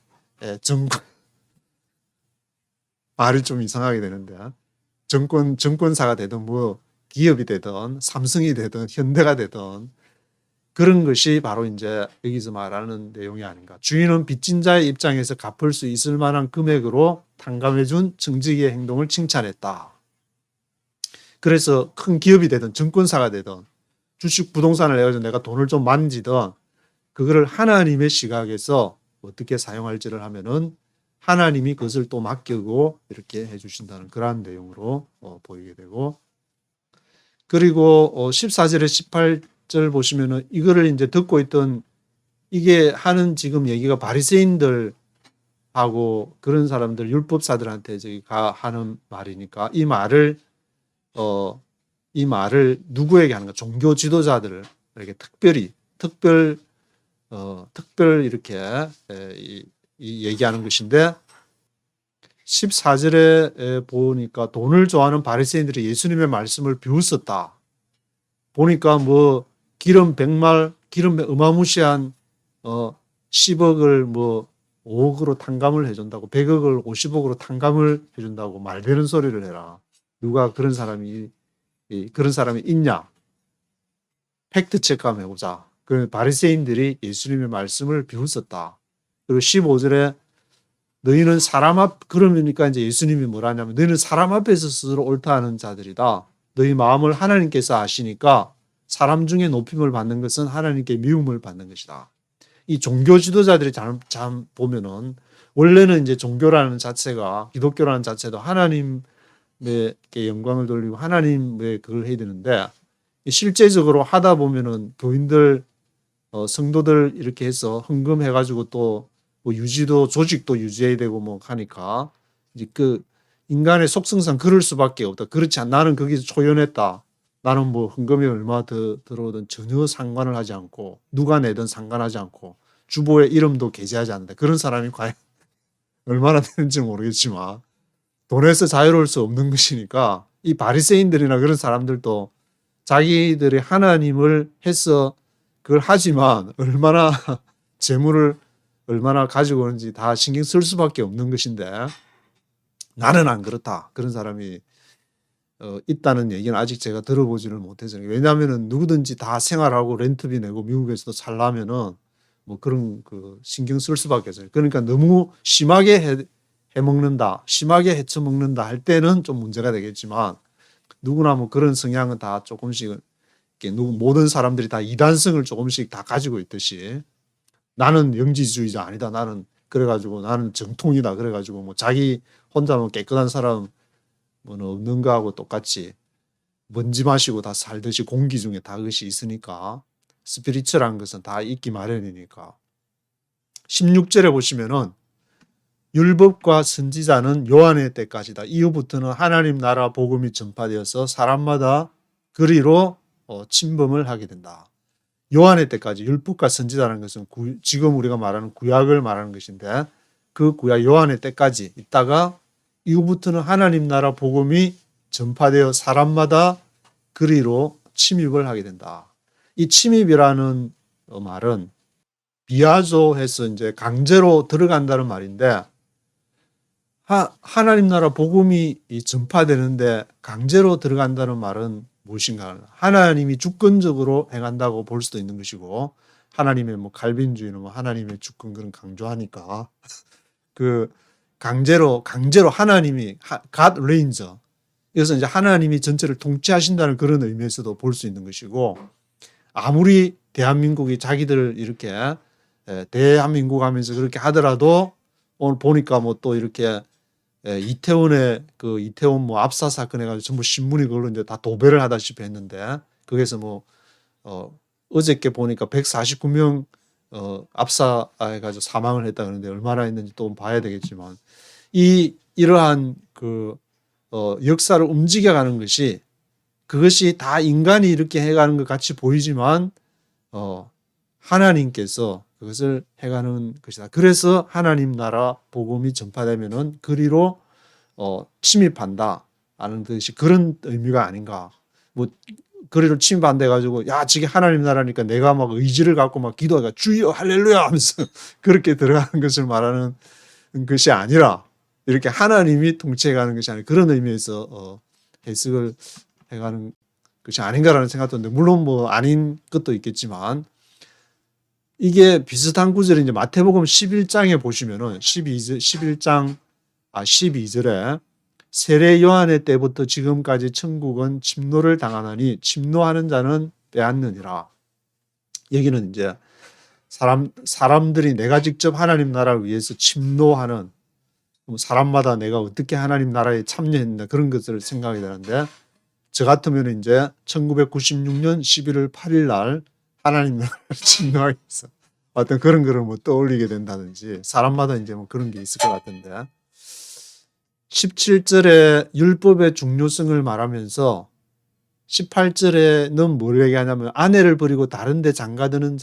정권, 말이 좀 이상하게 되는데 정권사가 되든 뭐 기업이 되든 삼성이 되든 현대가 되든 그런 것이 바로 이제 여기서 말하는 내용이 아닌가. 주인은 빚진 자의 입장에서 갚을 수 있을 만한 금액으로 탕감해준 청지기의 행동을 칭찬했다. 그래서 큰 기업이 되든 정권사가 되든 주식 부동산을 해가지고 내가 돈을 좀 만지든 그거를 하나님의 시각에서 어떻게 사용할지를 하면은 하나님이 그것을 또 맡기고 이렇게 해주신다는 그러한 내용으로 보이게 되고, 그리고 14절에 18절 보시면은 이거를 이제 듣고 있던 이게 하는 지금 얘기가 바리새인들하고 그런 사람들 율법사들한테 저기가 하는 말이니까 이 말을 누구에게 하는가? 종교 지도자들에게 특별 이렇게 얘기하는 것인데, 14절에 보니까 돈을 좋아하는 바리새인들이 예수님의 말씀을 비웃었다. 보니까 뭐 기름 100말, 기름 어마무시한 10억을 뭐 5억으로 탕감을 해준다고, 100억을 50억으로 탕감을 해준다고 말되는 소리를 해라. 누가 그런 사람이 있냐? 팩트 체크 한번 해보자. 그 바리새인들이 예수님의 말씀을 비웃었다. 그리고 15절에 너희는 그러니까 이제 예수님이 뭐라냐면 너희는 사람 앞에서 스스로 옳다 하는 자들이다. 너희 마음을 하나님께서 아시니까 사람 중에 높임을 받는 것은 하나님께 미움을 받는 것이다. 이 종교 지도자들이 참 보면은 원래는 이제 종교라는 자체가, 기독교라는 자체도 하나님께 영광을 돌리고 하나님의 그걸 해야 되는데, 실제적으로 하다 보면은 교인들 성도들 이렇게 해서 헌금해가지고 또 뭐 조직도 유지해야 되고 뭐 하니까 이제 그 인간의 속성상 그럴 수밖에 없다. 그렇지 않, 나는 거기서 초연했다. 나는 뭐 헌금이 얼마 더 들어오든 전혀 상관을 하지 않고 누가 내든 상관하지 않고 주보에 이름도 게재하지 않는다. 그런 사람이 과연 얼마나 되는지 모르겠지만 돈에서 자유로울 수 없는 것이니까, 이 바리새인들이나 그런 사람들도 자기들이 하나님을 해서 그걸 하지만 얼마나 재물을 얼마나 가지고 오는지 다 신경 쓸 수밖에 없는 것인데, 나는 안 그렇다. 그런 사람이 있다는 얘기는 아직 제가 들어보지는 못해서. 왜냐하면 누구든지 다 생활하고 렌트비 내고 미국에서도 살려면은 뭐 그런 그 신경 쓸 수밖에 없어요. 그러니까 너무 심하게 해먹는다, 심하게 헤쳐먹는다 할 때는 좀 문제가 되겠지만, 누구나 뭐 그런 성향은 다 조금씩, 모든 사람들이 다 이단성을 조금씩 다 가지고 있듯이, 나는 영지주의자 아니다, 나는 그래가지고 나는 정통이다, 그래가지고 뭐 자기 혼자 뭐 깨끗한 사람 뭐는 없는 거하고 똑같이 먼지 마시고 다 살듯이 공기 중에 다 그것이 있으니까, 스피리추얼한 것은 다 있기 마련이니까. 16절에 보시면은 율법과 선지자는 요한의 때까지다. 이후부터는 하나님 나라 복음이 전파되어서 사람마다 그리로 침범을 하게 된다. 요한의 때까지, 율법과 선지자라는 것은 지금 우리가 말하는 구약을 말하는 것인데, 그 구약 요한의 때까지 있다가 이후부터는 하나님 나라 복음이 전파되어 사람마다 그리로 침입을 하게 된다. 이 침입이라는 말은 비아조해서 이제 강제로 들어간다는 말인데, 하나님 나라 복음이 전파되는데 강제로 들어간다는 말은 무엇인가? 하나님이 주권적으로 행한다고 볼 수도 있는 것이고, 하나님의 뭐 칼빈주의는 뭐 하나님의 주권 그런 강조하니까 그 강제로 하나님이 God reigns, 그래서 이제 하나님이 전체를 통치하신다는 그런 의미에서도 볼 수 있는 것이고, 아무리 대한민국이 자기들 이렇게 대한민국 하면서 그렇게 하더라도 오늘 보니까 뭐 또 이렇게 이태원 뭐 압사 사건 해가지고 전부 신문이 그걸로 이제 다 도배를 하다시피 했는데, 거기서 뭐 어저께 보니까 149명 압사해가지고 사망을 했다 그러는데 얼마나 했는지 또 봐야 되겠지만, 이러한 그 역사를 움직여가는 것이, 그것이 다 인간이 이렇게 해가는 것 같이 보이지만 하나님께서 그것을 해가는 것이다. 그래서 하나님 나라 복음이 전파되면은 그리로 침입한다 하는 것이 그런 의미가 아닌가. 뭐 그리로 침입한다 해가지고 야 저게 하나님 나라니까 내가 막 의지를 갖고 막 기도하가 주여 할렐루야 하면서 그렇게 들어가는 것을 말하는 것이 아니라, 이렇게 하나님이 통치해가는 것이 아니라 그런 의미에서 해석을 해가는 것이 아닌가라는 생각도 드는데, 물론 뭐 아닌 것도 있겠지만, 이게 비슷한 구절이 이제 마태복음 11장에 보시면은 12절에 세례 요한의 때부터 지금까지 천국은 침노를 당하나니 침노하는 자는 빼앗느니라. 여기는 이제 사람들이 내가 직접 하나님 나라를 위해서 침노하는, 사람마다 내가 어떻게 하나님 나라에 참여했나 그런 것을 생각이 되는데, 저 같으면 이제 1996년 11월 8일 날 하나님 나라를 침노하기 위해서 어떤 그런 거를 뭐 떠올리게 된다든지, 사람마다 이제 뭐 그런 게 있을 것 같은데, 17절에 율법의 중요성을 말하면서 18절에는 뭘 얘기하냐면, 아내를 버리고 다른 데 장가드는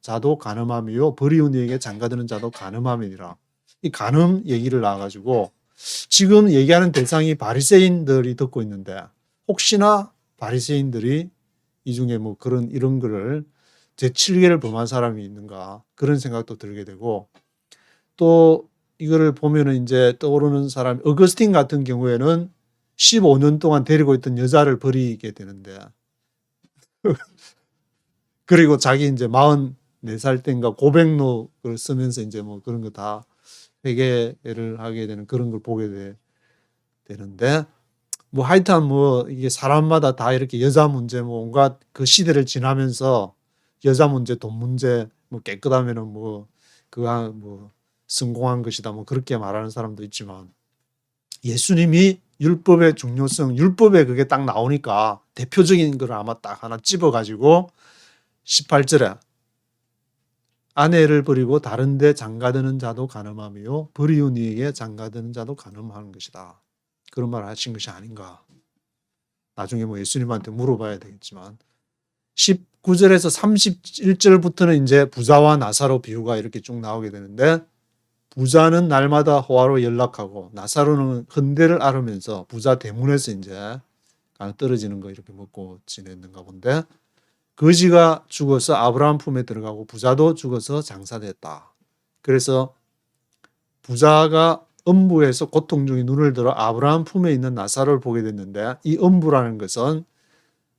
자도 간음함이요 버리운 이에게 장가드는 자도 간음함이니라. 이 간음 얘기를 나와가지고, 지금 얘기하는 대상이 바리새인들이 듣고 있는데, 혹시나 바리새인들이 이 중에 뭐 이런 거를 제7계를 범한 사람이 있는가, 그런 생각도 들게 되고, 또 이거를 보면은 이제 떠오르는 사람, 어거스틴 같은 경우에는 15년 동안 데리고 있던 여자를 버리게 되는데, 그리고 자기 이제 44살 때인가 고백록을 쓰면서 이제 뭐 그런 거 다 회개를 하게 되는 그런 걸 보게 되는데, 뭐 하여튼 뭐 이게 사람마다 다 이렇게 여자 문제 뭐 온갖 그 시대를 지나면서 여자 문제, 돈 문제, 뭐 깨끗하면은 뭐 그거 뭐 성공한 것이다 뭐 그렇게 말하는 사람도 있지만, 예수님이 율법의 중요성, 율법에 그게 딱 나오니까 대표적인 걸 아마 딱 하나 집어가지고 18절에 아내를 버리고 다른 데 장가드는 자도 간음함이요 버리운 이에게 장가드는 자도 간음하는 것이다, 그런 말을 하신 것이 아닌가. 나중에 뭐 예수님한테 물어봐야 되겠지만, 19절에서 31절부터는 이제 부자와 나사로 비유가 이렇게 쭉 나오게 되는데, 부자는 날마다 호화로 연락하고 나사로는 헌대를 앓으면서 부자 대문에서 이제 떨어지는 거 이렇게 먹고 지냈는가 본데, 거지가 죽어서 아브라함 품에 들어가고 부자도 죽어서 장사됐다. 그래서 부자가 음부에서 고통 중에 눈을 들어 아브라함 품에 있는 나사로를 보게 됐는데, 이 음부라는 것은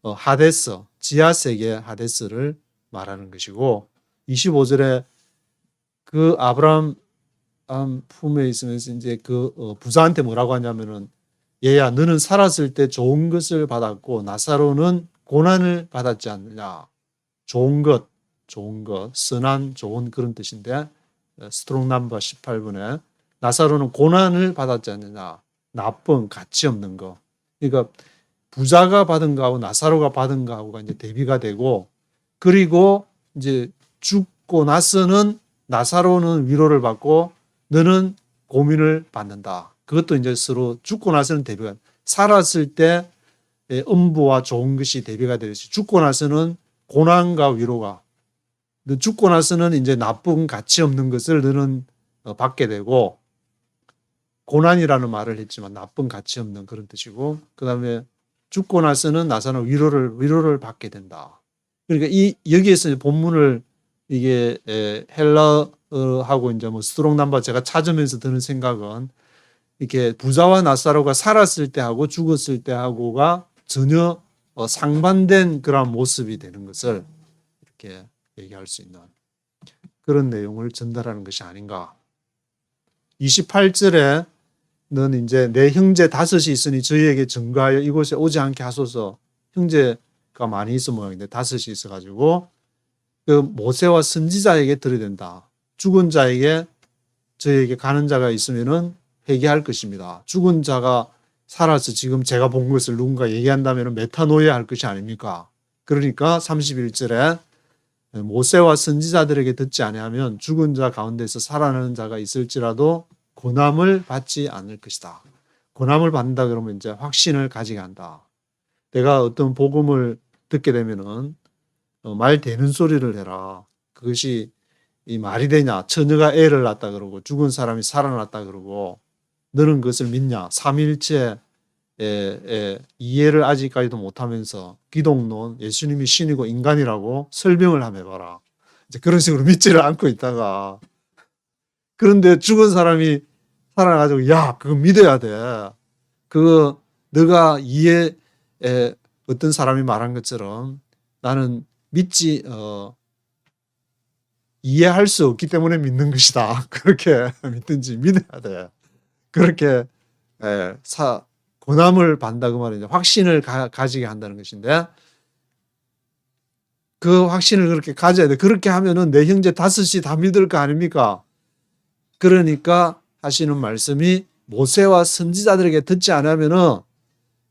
하데스, 지하세계 하데스를 말하는 것이고, 25절에 그 아브라함 품에 있으면서 이제 그 부자한테 뭐라고 하냐면은, 얘야 너는 살았을 때 좋은 것을 받았고 나사로는 고난을 받았지 않느냐. 좋은 것, 선한 좋은 그런 뜻인데, 스트롱 넘버 18번에 나사로는 고난을 받았지 않느냐. 나쁜 가치 없는 거. 그러니까 부자가 받은 거하고 나사로가 받은 거하고가 이제 대비가 되고, 그리고 이제 죽고 나서는 나사로는 위로를 받고 너는 고민을 받는다. 그것도 이제 서로 죽고 나서는 대비가, 살았을 때 음부와 좋은 것이 대비가 되듯이 죽고 나서는 고난과 위로가, 죽고 나서는 이제 나쁜 가치 없는 것을 너는 받게 되고, 고난이라는 말을 했지만 나쁜 가치 없는 그런 뜻이고, 그 다음에 죽고 나서는 나사는 위로를 받게 된다. 그러니까 여기에서 본문을 이게 헬라하고 이제 뭐 스트롱 넘버 제가 찾으면서 드는 생각은, 이렇게 부자와 나사로가 살았을 때하고 죽었을 때하고가 전혀 상반된 그런 모습이 되는 것을 이렇게 얘기할 수 있는 그런 내용을 전달하는 것이 아닌가. 28절에 는 이제 내 형제 다섯이 있으니 저희에게 증거하여 이곳에 오지 않게 하소서. 형제가 많이 있어 모양인데 다섯이 있어가지고 그 모세와 선지자에게 들어야 죽은 자에게 저희에게 가는 자가 있으면은 회개할 것입니다. 죽은 자가 살아서 지금 제가 본 것을 누군가 얘기한다면 메타노이아 할 것이 아닙니까? 그러니까 31절에 모세와 선지자들에게 듣지 아니하면 죽은 자 가운데서 살아나는 자가 있을지라도 고난을 받지 않을 것이다. 고난을 받는다 그러면 이제 확신을 가지게 한다. 내가 어떤 복음을 듣게 되면은 말 되는 소리를 해라. 그것이 이 말이 되냐? 처녀가 애를 낳았다 그러고 죽은 사람이 살아났다 그러고 너는 그것을 믿냐? 삼위일체 이해를 아직까지도 못하면서 기독론, 예수님이 신이고 인간이라고 설명을 한번 해봐라. 이제 그런 식으로 믿지를 않고 있다가, 그런데 죽은 사람이 살아나가지고 야 그거 믿어야 돼. 그거 너가 어떤 사람이 말한 것처럼 나는 이해할 수 없기 때문에 믿는 것이다. 그렇게 믿든지 믿어야 돼. 그렇게 고난을 받는다 그 말이죠. 확신을 가지게 한다는 것인데, 그 확신을 그렇게 가져야 돼. 그렇게 하면은 내 형제 다섯이 다 믿을 거 아닙니까? 그러니까 하시는 말씀이 모세와 선지자들에게 듣지 않으면은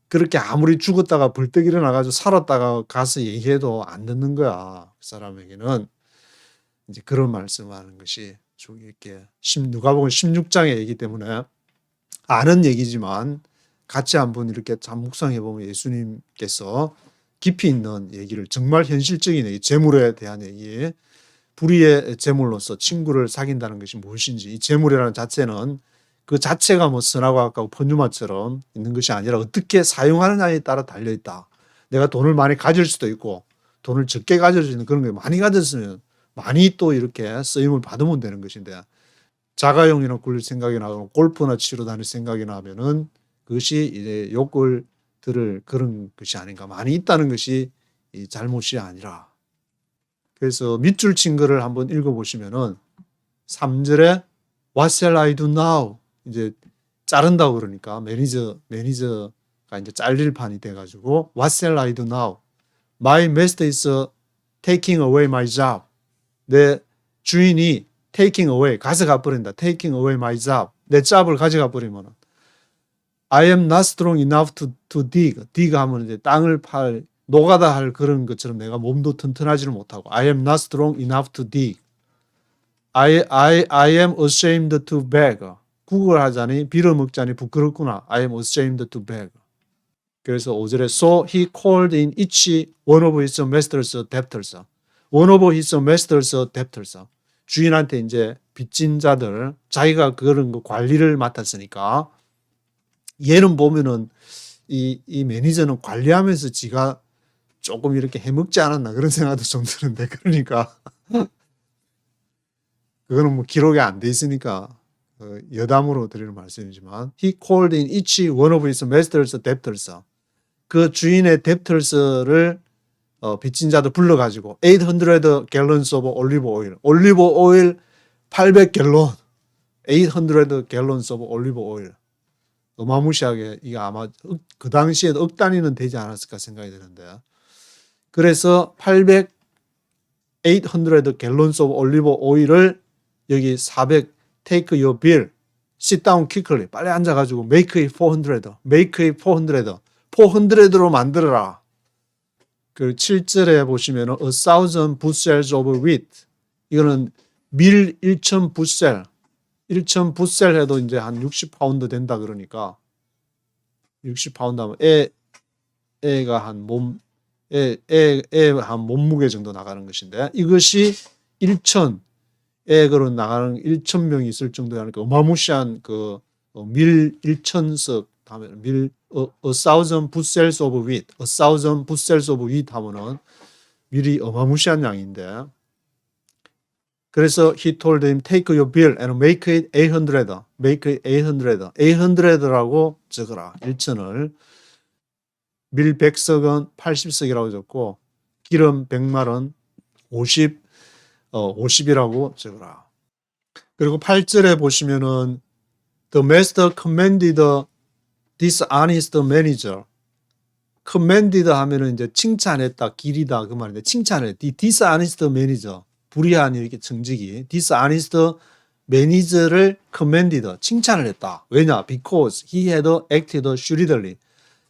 그렇게 아무리 죽었다가 벌떡 일어나가지고 살았다가 가서 얘기해도 안 듣는 거야. 그 사람에게는. 이제 그런 말씀을 하는 것이 이렇게 누가복음 16장의 얘기 때문에 아는 얘기지만 같이 한번 이렇게 참 묵상해 보면 예수님께서 깊이 있는 얘기를 정말 현실적인 얘기, 재물에 대한 얘기, 불의의 재물로서 친구를 사귄다는 것이 무엇인지, 이 재물이라는 자체는 그 자체가 뭐 선하고 악하고 펀주마처럼 있는 것이 아니라 어떻게 사용하느냐에 따라 달려있다. 내가 돈을 많이 가질 수도 있고 돈을 적게 가질 수 있는 그런 게 많이 가졌으면 많이 또 이렇게 쓰임을 받으면 되는 것인데 자가용이나 굴릴 생각이 나고 골프나 치러 다닐 생각이 나면은 그것이 이제 욕을 들을 그런 것이 아닌가. 많이 있다는 것이 이 잘못이 아니라. 그래서 밑줄 친 거를 한번 읽어보시면은 3절에 What shall I do now? 이제 자른다고 그러니까 매니저가 이제 잘릴 판이 돼가지고 What shall I do now? My master is taking away my job. 내 주인이 taking away, 가져가 버린다. taking away my job. 내 잡을 가져가 버리면은 I am not strong enough to dig. dig 하면 이제 땅을 노가다 할 그런 것처럼 내가 몸도 튼튼하지를 못하고 I am not strong enough to dig. I am ashamed to beg. 국을 하자니 빌어먹자니 부끄럽구나. I am ashamed to beg. 그래서 5절에 So he called in each one of his master's debtors. One of his master's debtors. 주인한테 이제 빚진 자들, 자기가 그런 거 관리를 맡았으니까 얘는 보면은 이 매니저는 관리하면서 지가 조금 이렇게 해먹지 않았나 그런 생각도 좀 드는데 그러니까 그거는 뭐 기록이 안 돼 있으니까 여담으로 드리는 말씀이지만 He called in each one of his master's debtors. 그 주인의 debtors를 빚진 자들 불러가지고 800 gallons of olive oil. 올리브 오일 800갤런. 800 gallons of olive oil. 어마무시하게 이게 아마 그 당시에도 억 단위는 되지 않았을까 생각이 드는데 그래서 800 gallons of olive oil을 여기 400 take your bill, sit down quickly 빨리 앉아가지고 make it 400, make it 400, 400로 만들어라. 그 7절에 보시면 1,000 bushels of wheat 이거는 밀 1,000 부셀 1,000 부셀 해도 이제 한 60파운드 된다 그러니까 60파운드 하면 애가 한 한 몸무게 정도 나가는 것인데 이것이 1,000 애그로 나가는 1,000명이 있을 정도라니까 어마무시한 그 밀 1,000석 하면 밀 1,000 bushels of wheat, 1,000 bushels of wheat 하면은 밀이 어마무시한 양인데 그래서 he told him take your bill and make it 800, make it 800, 800라고 적어라. 1,000을 밀 100석은 80석이라고 적고 기름 100마른 50이라고 적어라. 그리고 8절에 보시면은 the master commanded dishonest manager. commanded 하면은 이제 칭찬했다, 기리다 그 말인데 칭찬을 dishonest manager. 불의한 이렇게 정직이 dishonest manager를 commanded 칭찬을 했다. 왜냐? Because he had acted shrewdly.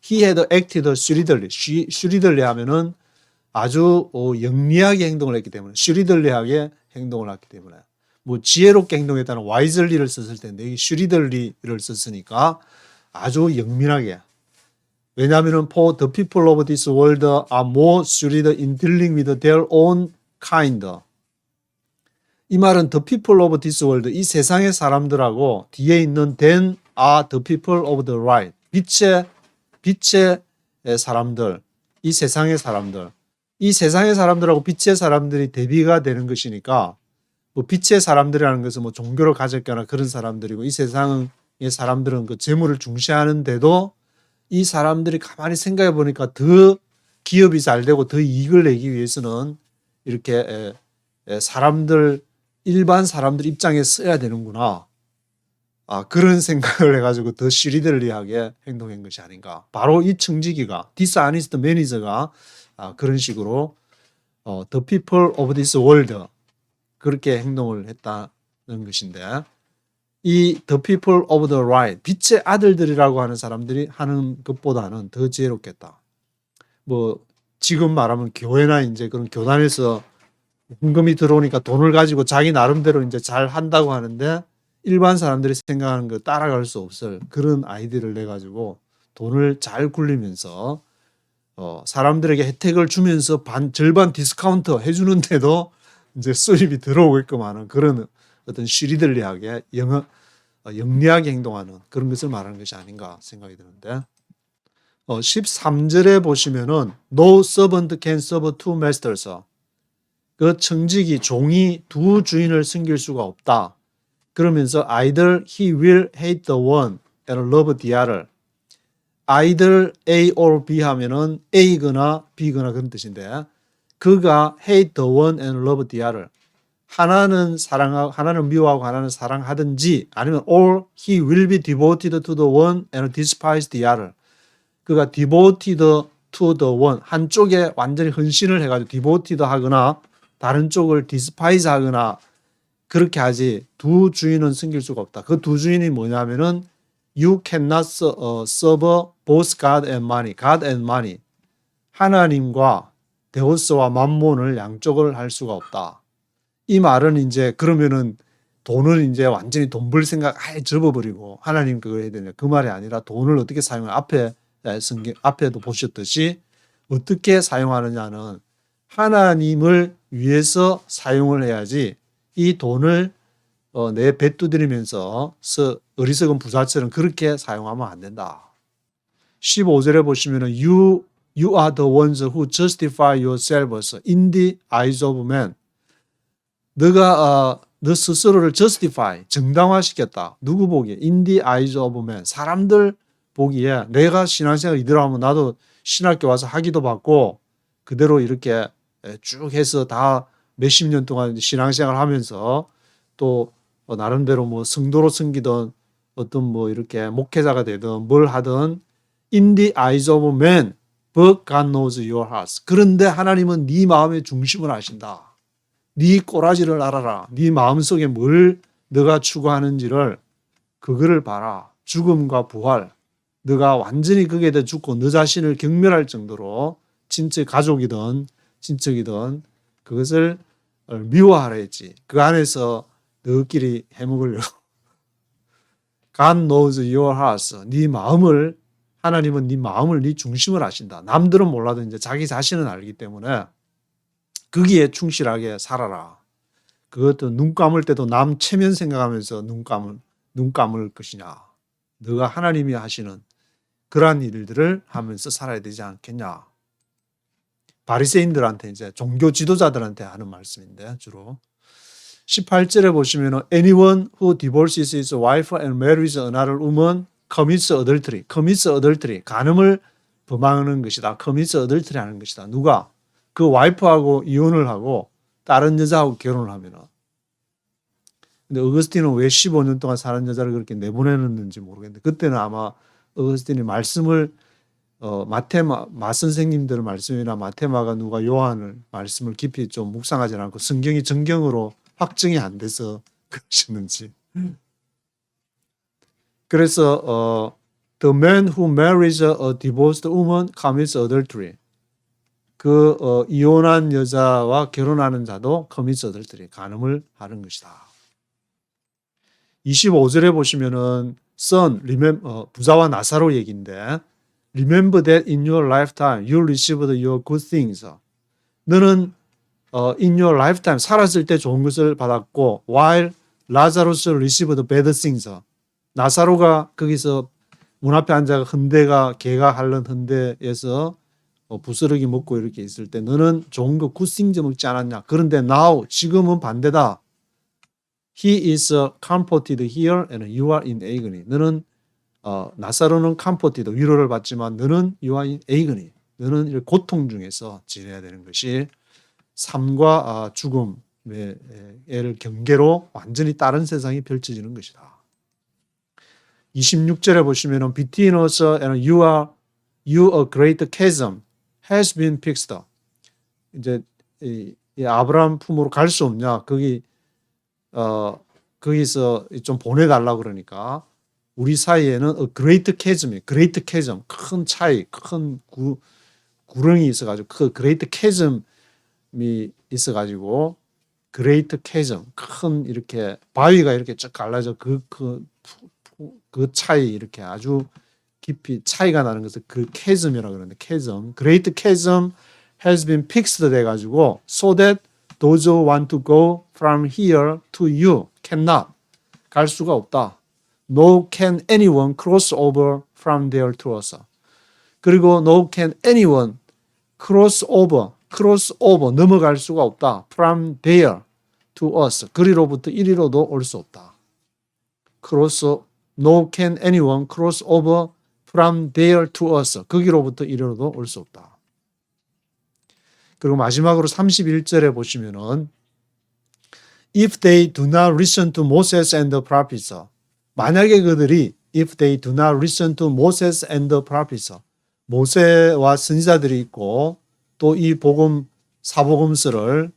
He had acted shrewdly. shrewdly 하면은 아주 영리하게 행동을 했기 때문에 shrewdly하게 행동을 했기 때문에 뭐 지혜롭게 행동했다는 wisely를 썼을 텐데 이 shrewdly를 썼으니까 아주 영민하게. 왜냐하면은 for the people of this world are more shrewd in dealing with their own kind. 이 말은 the people of this world, 이 세상의 사람들하고 뒤에 있는 then are the people of the light. 빛의 사람들, 이 세상의 사람들. 이 세상의 사람들하고 빛의 사람들이 대비가 되는 것이니까 뭐 빛의 사람들이라는 것은 뭐 종교를 가졌거나 그런 사람들이고 이 세상의 사람들은 그 재물을 중시하는데도 이 사람들이 가만히 생각해 보니까 더 기업이 잘 되고 더 이익을 내기 위해서는 이렇게 일반 사람들 입장에 써야 되는구나. 그런 생각을 해가지고 더 시리들리하게 행동한 것이 아닌가. 바로 이 청지기가 dishonest manager가 그런 식으로 the people of this world 그렇게 행동을 했다는 것인데 이 the people of the right, 빛의 아들들이라고 하는 사람들이 하는 것보다는 더 지혜롭겠다. 뭐 지금 말하면 교회나 이제 그런 교단에서 헌금이 들어오니까 돈을 가지고 자기 나름대로 이제 잘 한다고 하는데 일반 사람들이 생각하는 거 따라갈 수 없을 그런 아이디어를 내 가지고 돈을 잘 굴리면서 사람들에게 혜택을 주면서 절반 디스카운트 해주는데도 이제 수입이 들어오게끔 하는 그런 어떤 시리들리하게 영리하게 행동하는 그런 것을 말하는 것이 아닌가 생각이 드는데 13절에 보시면은 No servant can serve two masters. 그 청직이 종이 두 주인을 섬길 수가 없다. 그러면서 either he will hate the one and love the other. either A or B 하면은 A거나 B거나 그런 뜻인데 그가 hate the one and love the other. 하나는 사랑하고 하나는 미워하고 하나는 사랑하든지 아니면 or he will be devoted to the one and despise the other. 그가 devoted to the one 한쪽에 완전히 헌신을 해가지고 devoted 하거나 다른 쪽을 despise 하거나 그렇게 하지 두 주인은 섬길 수가 없다. 그 두 주인이 뭐냐면은 you cannot serve both God and money. God and money. 하나님과 데오스와 만몬을 양쪽을 할 수가 없다. 이 말은 이제 그러면은 돈은 이제 완전히 돈 벌 생각 아예 접어버리고 하나님 그거 해야 되냐 그 말이 아니라 돈을 어떻게 사용해 앞에도 보셨듯이 어떻게 사용하느냐는 하나님을 위해서 사용을 해야지 이 돈을 내 배 두드리면서 어리석은 부자처럼 그렇게 사용하면 안 된다. 15절에 보시면은 you are the ones who justify yourselves in the eyes of men. 너가 너 스스로를 justify 정당화시켰다. 누구 보기에? In the eyes of men. 사람들 보기에 내가 신앙생활 이대로 하면 나도 신학교 와서 학위도 받고 그대로 이렇게 쭉 해서 다 몇십 년 동안 신앙생활 하면서 또 나름대로 뭐 성도로 섬기던 어떤 뭐 이렇게 목회자가 되든 뭘 하든 in the eyes of men, but God knows your hearts. 그런데 하나님은 네 마음의 중심을 아신다. 네 꼬라지를 알아라. 네 마음속에 뭘 너가 추구하는지를 그거를 봐라. 죽음과 부활. 너가 완전히 거기에 대해 죽고 너 자신을 경멸할 정도로 친척 가족이든 친척이든 그것을 미워하라 했지. 그 안에서 너끼리 해먹으려고. God knows your hearts. 네 마음을 하나님은 네 마음을 네 중심을 아신다. 남들은 몰라도 이제 자기 자신은 알기 때문에 거기에 충실하게 살아라. 그것도 눈 감을 때도 남 체면 생각하면서 눈 감을 것이냐. 너가 하나님이 하시는 그러한 일들을 하면서 살아야 되지 않겠냐. 바리새인들한테 이제 종교 지도자들한테 하는 말씀인데 주로 18절에 보시면 anyone who divorces his wife and marries another woman commits adultery. commits adultery. 간음을 범하는 것이다. commits adultery 하는 것이다. 누가? 그 와이프하고 이혼을 하고 다른 여자하고 결혼을 하면은. 근데 어거스틴은 왜 15년 동안 사는 여자를 그렇게 내보내는지 모르겠는데 그때는 아마 어거스틴이 말씀을 마 선생님들 말씀이나 마테마가 누가 요한을 말씀을 깊이 좀 묵상하지 않고 성경이 정경으로 확정이 안 돼서 그러시는지. 그래서 the man who marries a divorced woman commits adultery. 이혼한 여자와 결혼하는 자도 commits adultery. 간음을 하는 것이다. 25절에 보시면은 son, 부자와 나사로 얘기인데 remember that in your lifetime you received your good things. 너는 in your lifetime 살았을 때 좋은 것을 받았고 while Lazarus received bad things. 나사로가 거기서 문 앞에 앉아 개가 핥는 흔대에서 부스러기 먹고 이렇게 있을 때 너는 좋은 거 굿싱즈 먹지 않았냐. 그런데 now 지금은 반대다. He is comforted here and you are in agony. 너는 나사로는 comforted 위로를 받지만 너는 you are in agony. 너는 고통 중에서 지내야 되는 것이 삶과 죽음의 경계로 완전히 다른 세상이 펼쳐지는 것이다. 26절에 보시면은 between us and you a great chasm has been fixed. 이제 이 아브라함 품으로 갈 수 없냐? 거기 거기서 좀 보내달라고 그러니까 우리 사이에는 great chasm, 큰 차이, 큰 구렁이 있어가지고 그 great chasm이 있어가지고 great chasm, 큰 이렇게 바위가 이렇게 쭉 갈라져 그 차이 이렇게 아주 깊이 차이가 나는 것을 그 chasm이라고 그러는데 chasm, great chasm has been fixed 돼가지고 so that those who want to go from here to you cannot 갈 수가 없다. No can anyone cross over from there to us. 그리고 no can anyone cross over 넘어갈 수가 없다. From there to us. 그리로부터 이리로도 올 수 없다. No can anyone cross over from there to us. 거기로부터 이리로도 올 수 없다. 그리고 마지막으로 31절에 보시면은 If they do not listen to Moses and the prophets. 만약에 그들이 if they do not listen to Moses and the prophets. 모세와 선지자들이 있고 또 이 사복음서를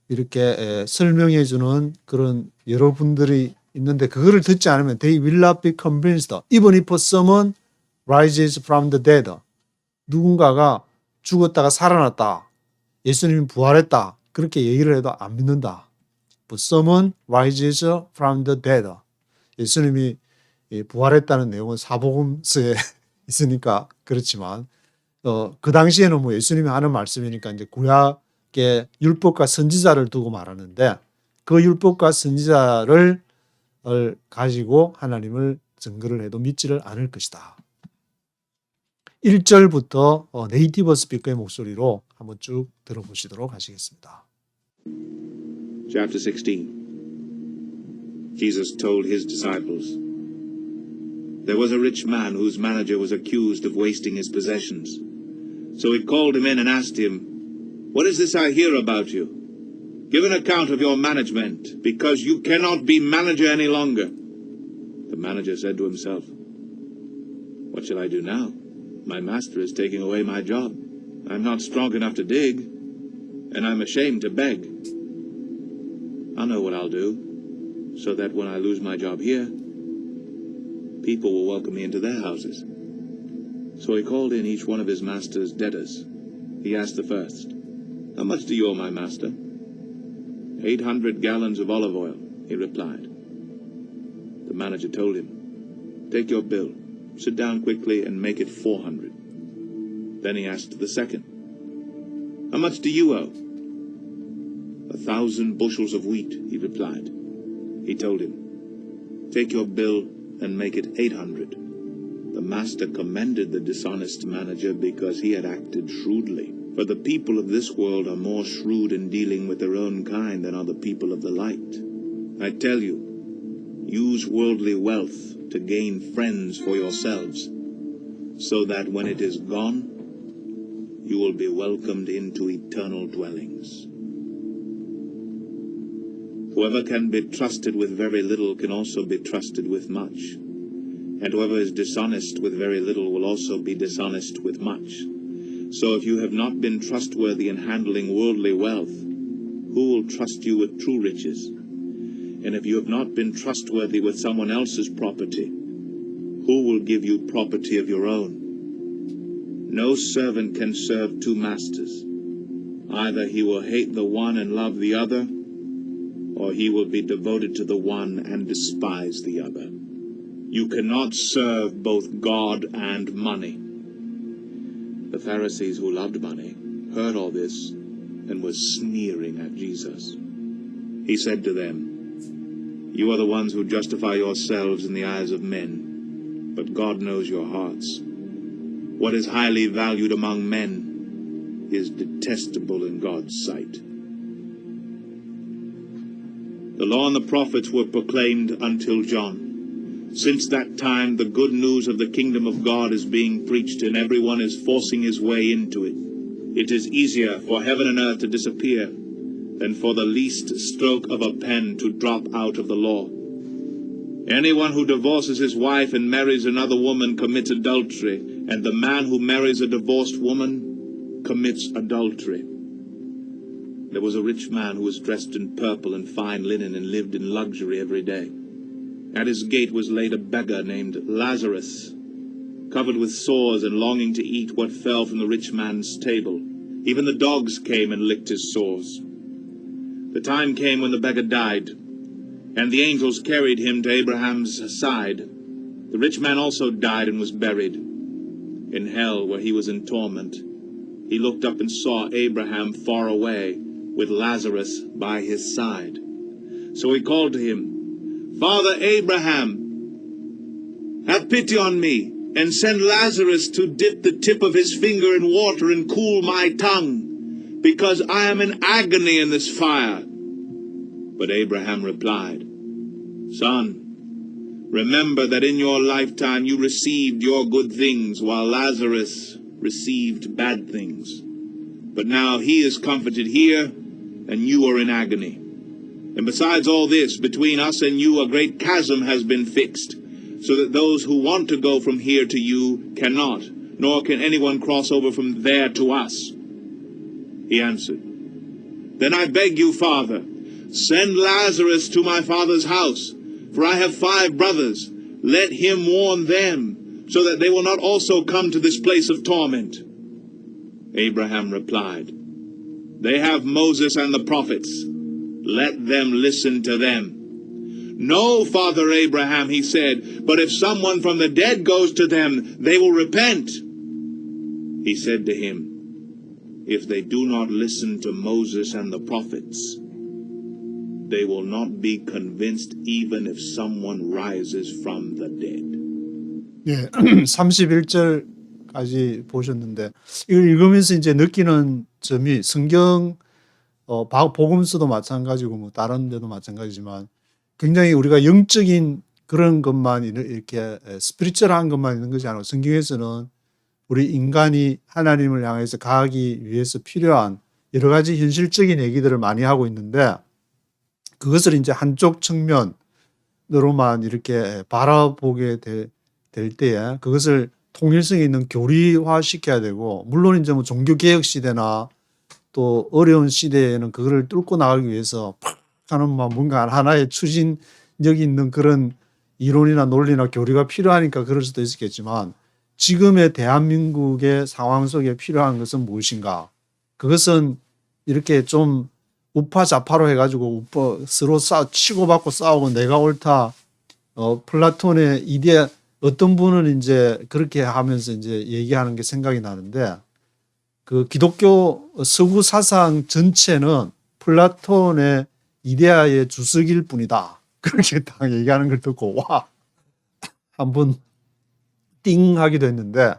이렇게 설명해 주는 그런 여러분들이 있는데 그거를 듣지 않으면 they will not be convinced. Even if someone rises from the dead. 누군가가 죽었다가 살아났다. 예수님이 부활했다. 그렇게 얘기를 해도 안 믿는다. But someone rises from the dead. 예수님이 부활했다는 내용은 사복음서에 있으니까 그렇지만 그 당시에는 뭐 예수님이 하는 말씀이니까 이제 구약의 율법과 선지자를 두고 말하는데 그 율법과 선지자를 가지고 하나님을 증거를 해도 믿지를 않을 것이다. 1절부터 네이티브 스피커의 목소리로 한번 쭉 들어보시도록 하시겠습니다. Chapter 16. Jesus told his disciples, There was a rich man whose manager was accused of wasting his possessions. So he called him in and asked him, What is this I hear about you? Give an account of your management, because you cannot be manager any longer. The manager said to himself, What shall I do now? My master is taking away my job. I'm not strong enough to dig, and I'm ashamed to beg. I'll know what I'll do, so that when I lose my job here, people will welcome me into their houses. So he called in each one of his master's debtors. He asked the first, How much do you owe my master? 800 gallons of olive oil, he replied. The manager told him, Take your bill, sit down quickly and make it 400. Then he asked the second, How much do you owe? 1,000 bushels of wheat, he replied. He told him, Take your bill and make it 800. The master commended the dishonest manager because he had acted shrewdly. For the people of this world are more shrewd in dealing with their own kind than are the people of the light. I tell you, use worldly wealth to gain friends for yourselves, so that when it is gone, you will be welcomed into eternal dwellings. Whoever can be trusted with very little can also be trusted with much. And whoever is dishonest with very little will also be dishonest with much. So if you have not been trustworthy in handling worldly wealth, who will trust you with true riches? And if you have not been trustworthy with someone else's property, who will give you property of your own? No servant can serve two masters. Either he will hate the one and love the other, or he will be devoted to the one and despise the other. You cannot serve both God and money. The Pharisees who loved money heard all this and were sneering at Jesus. He said to them, You are the ones who justify yourselves in the eyes of men, but God knows your hearts. What is highly valued among men is detestable in God's sight. The law and the prophets were proclaimed until John. Since that time, the good news of the kingdom of God is being preached, and everyone is forcing his way into it. It is easier for heaven and earth to disappear than for the least stroke of a pen to drop out of the law. Anyone who divorces his wife and marries another woman commits adultery, and the man who marries a divorced woman commits adultery. there was a rich man who was dressed in purple and fine linen and lived in luxury every day. At his gate was laid a beggar named Lazarus, covered with sores and longing to eat what fell from the rich man's table. Even the dogs came and licked his sores. The time came when the beggar died, and the angels carried him to Abraham's side. The rich man also died and was buried. In hell, where he was in torment, he looked up and saw Abraham far away, with Lazarus by his side. So he called to him, Father Abraham, have pity on me, and send Lazarus to dip the tip of his finger in water and cool my tongue, because I am in agony in this fire. But Abraham replied, Son, remember that in your lifetime you received your good things, while Lazarus received bad things. But now he is comforted here, and you are in agony. And besides all this, between us and you a great chasm has been fixed, so that those who want to go from here to you cannot, nor can anyone cross over from there to us. He answered, Then I beg you, Father, send Lazarus to my father's house, for I have 5 brothers. Let him warn them, so that they will not also come to this place of torment. Abraham replied, They have Moses and the prophets. Let them listen to them. No, Father Abraham, he said, but if someone from the dead goes to them, they will repent. He said to him, If they do not listen to Moses and the prophets, they will not be convinced even if someone rises from the dead. 예, 31절까지 보셨는데 이걸 읽으면서 이제 느끼는 점이 성경 복음서도 마찬가지고 뭐 다른 데도 마찬가지지만 굉장히 우리가 영적인 그런 것만 이렇게 스피리추얼한 것만 있는 것이 아니고 성경에서는 우리 인간이 하나님을 향해서 가기 위해서 필요한 여러 가지 현실적인 얘기들을 많이 하고 있는데 그것을 이제 한쪽 측면으로만 이렇게 바라보게 될 때에 그것을 통일성 있는 교리화 시켜야 되고 물론 이제 뭐 종교개혁 시대나 또 어려운 시대에는 그거를 뚫고 나가기 위해서 팍 하는 뭔가 하나의 추진력 있는 그런 이론이나 논리나 교리가 필요하니까 그럴 수도 있겠지만 지금의 대한민국의 상황 속에 필요한 것은 무엇인가? 그것은 이렇게 좀 우파 좌파로 해가지고 서로 치고받고 싸우고 내가 옳다. 플라톤의 이데 어떤 분은 이제 그렇게 하면서 이제 얘기하는 게 생각이 나는데 그 기독교 서구 사상 전체는 플라톤의 이데아의 주석일 뿐이다. 그렇게 딱 얘기하는 걸 듣고 와 한번 띵 하기도 했는데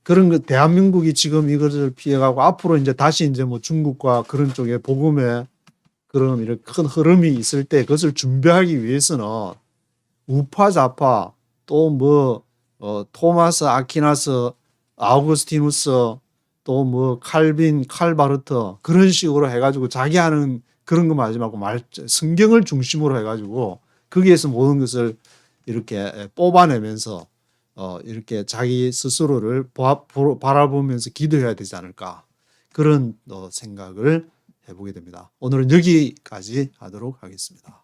그런 거 대한민국이 지금 이것을 피해가고 앞으로 이제 다시 이제 뭐 중국과 그런 쪽에 복음의 그런 이런 큰 흐름이 있을 때 그것을 준비하기 위해서는 우파 좌파 또 뭐 토마스 아퀴나스 아우구스티누스 또 뭐 칼빈 칼바르트 그런 식으로 해가지고 자기 하는 그런 거 하지 말고 성경을 중심으로 해가지고 거기에서 모든 것을 이렇게 뽑아내면서 이렇게 자기 스스로를 바라보면서 기도해야 되지 않을까 그런 생각을 해보게 됩니다. 오늘은 여기까지 하도록 하겠습니다.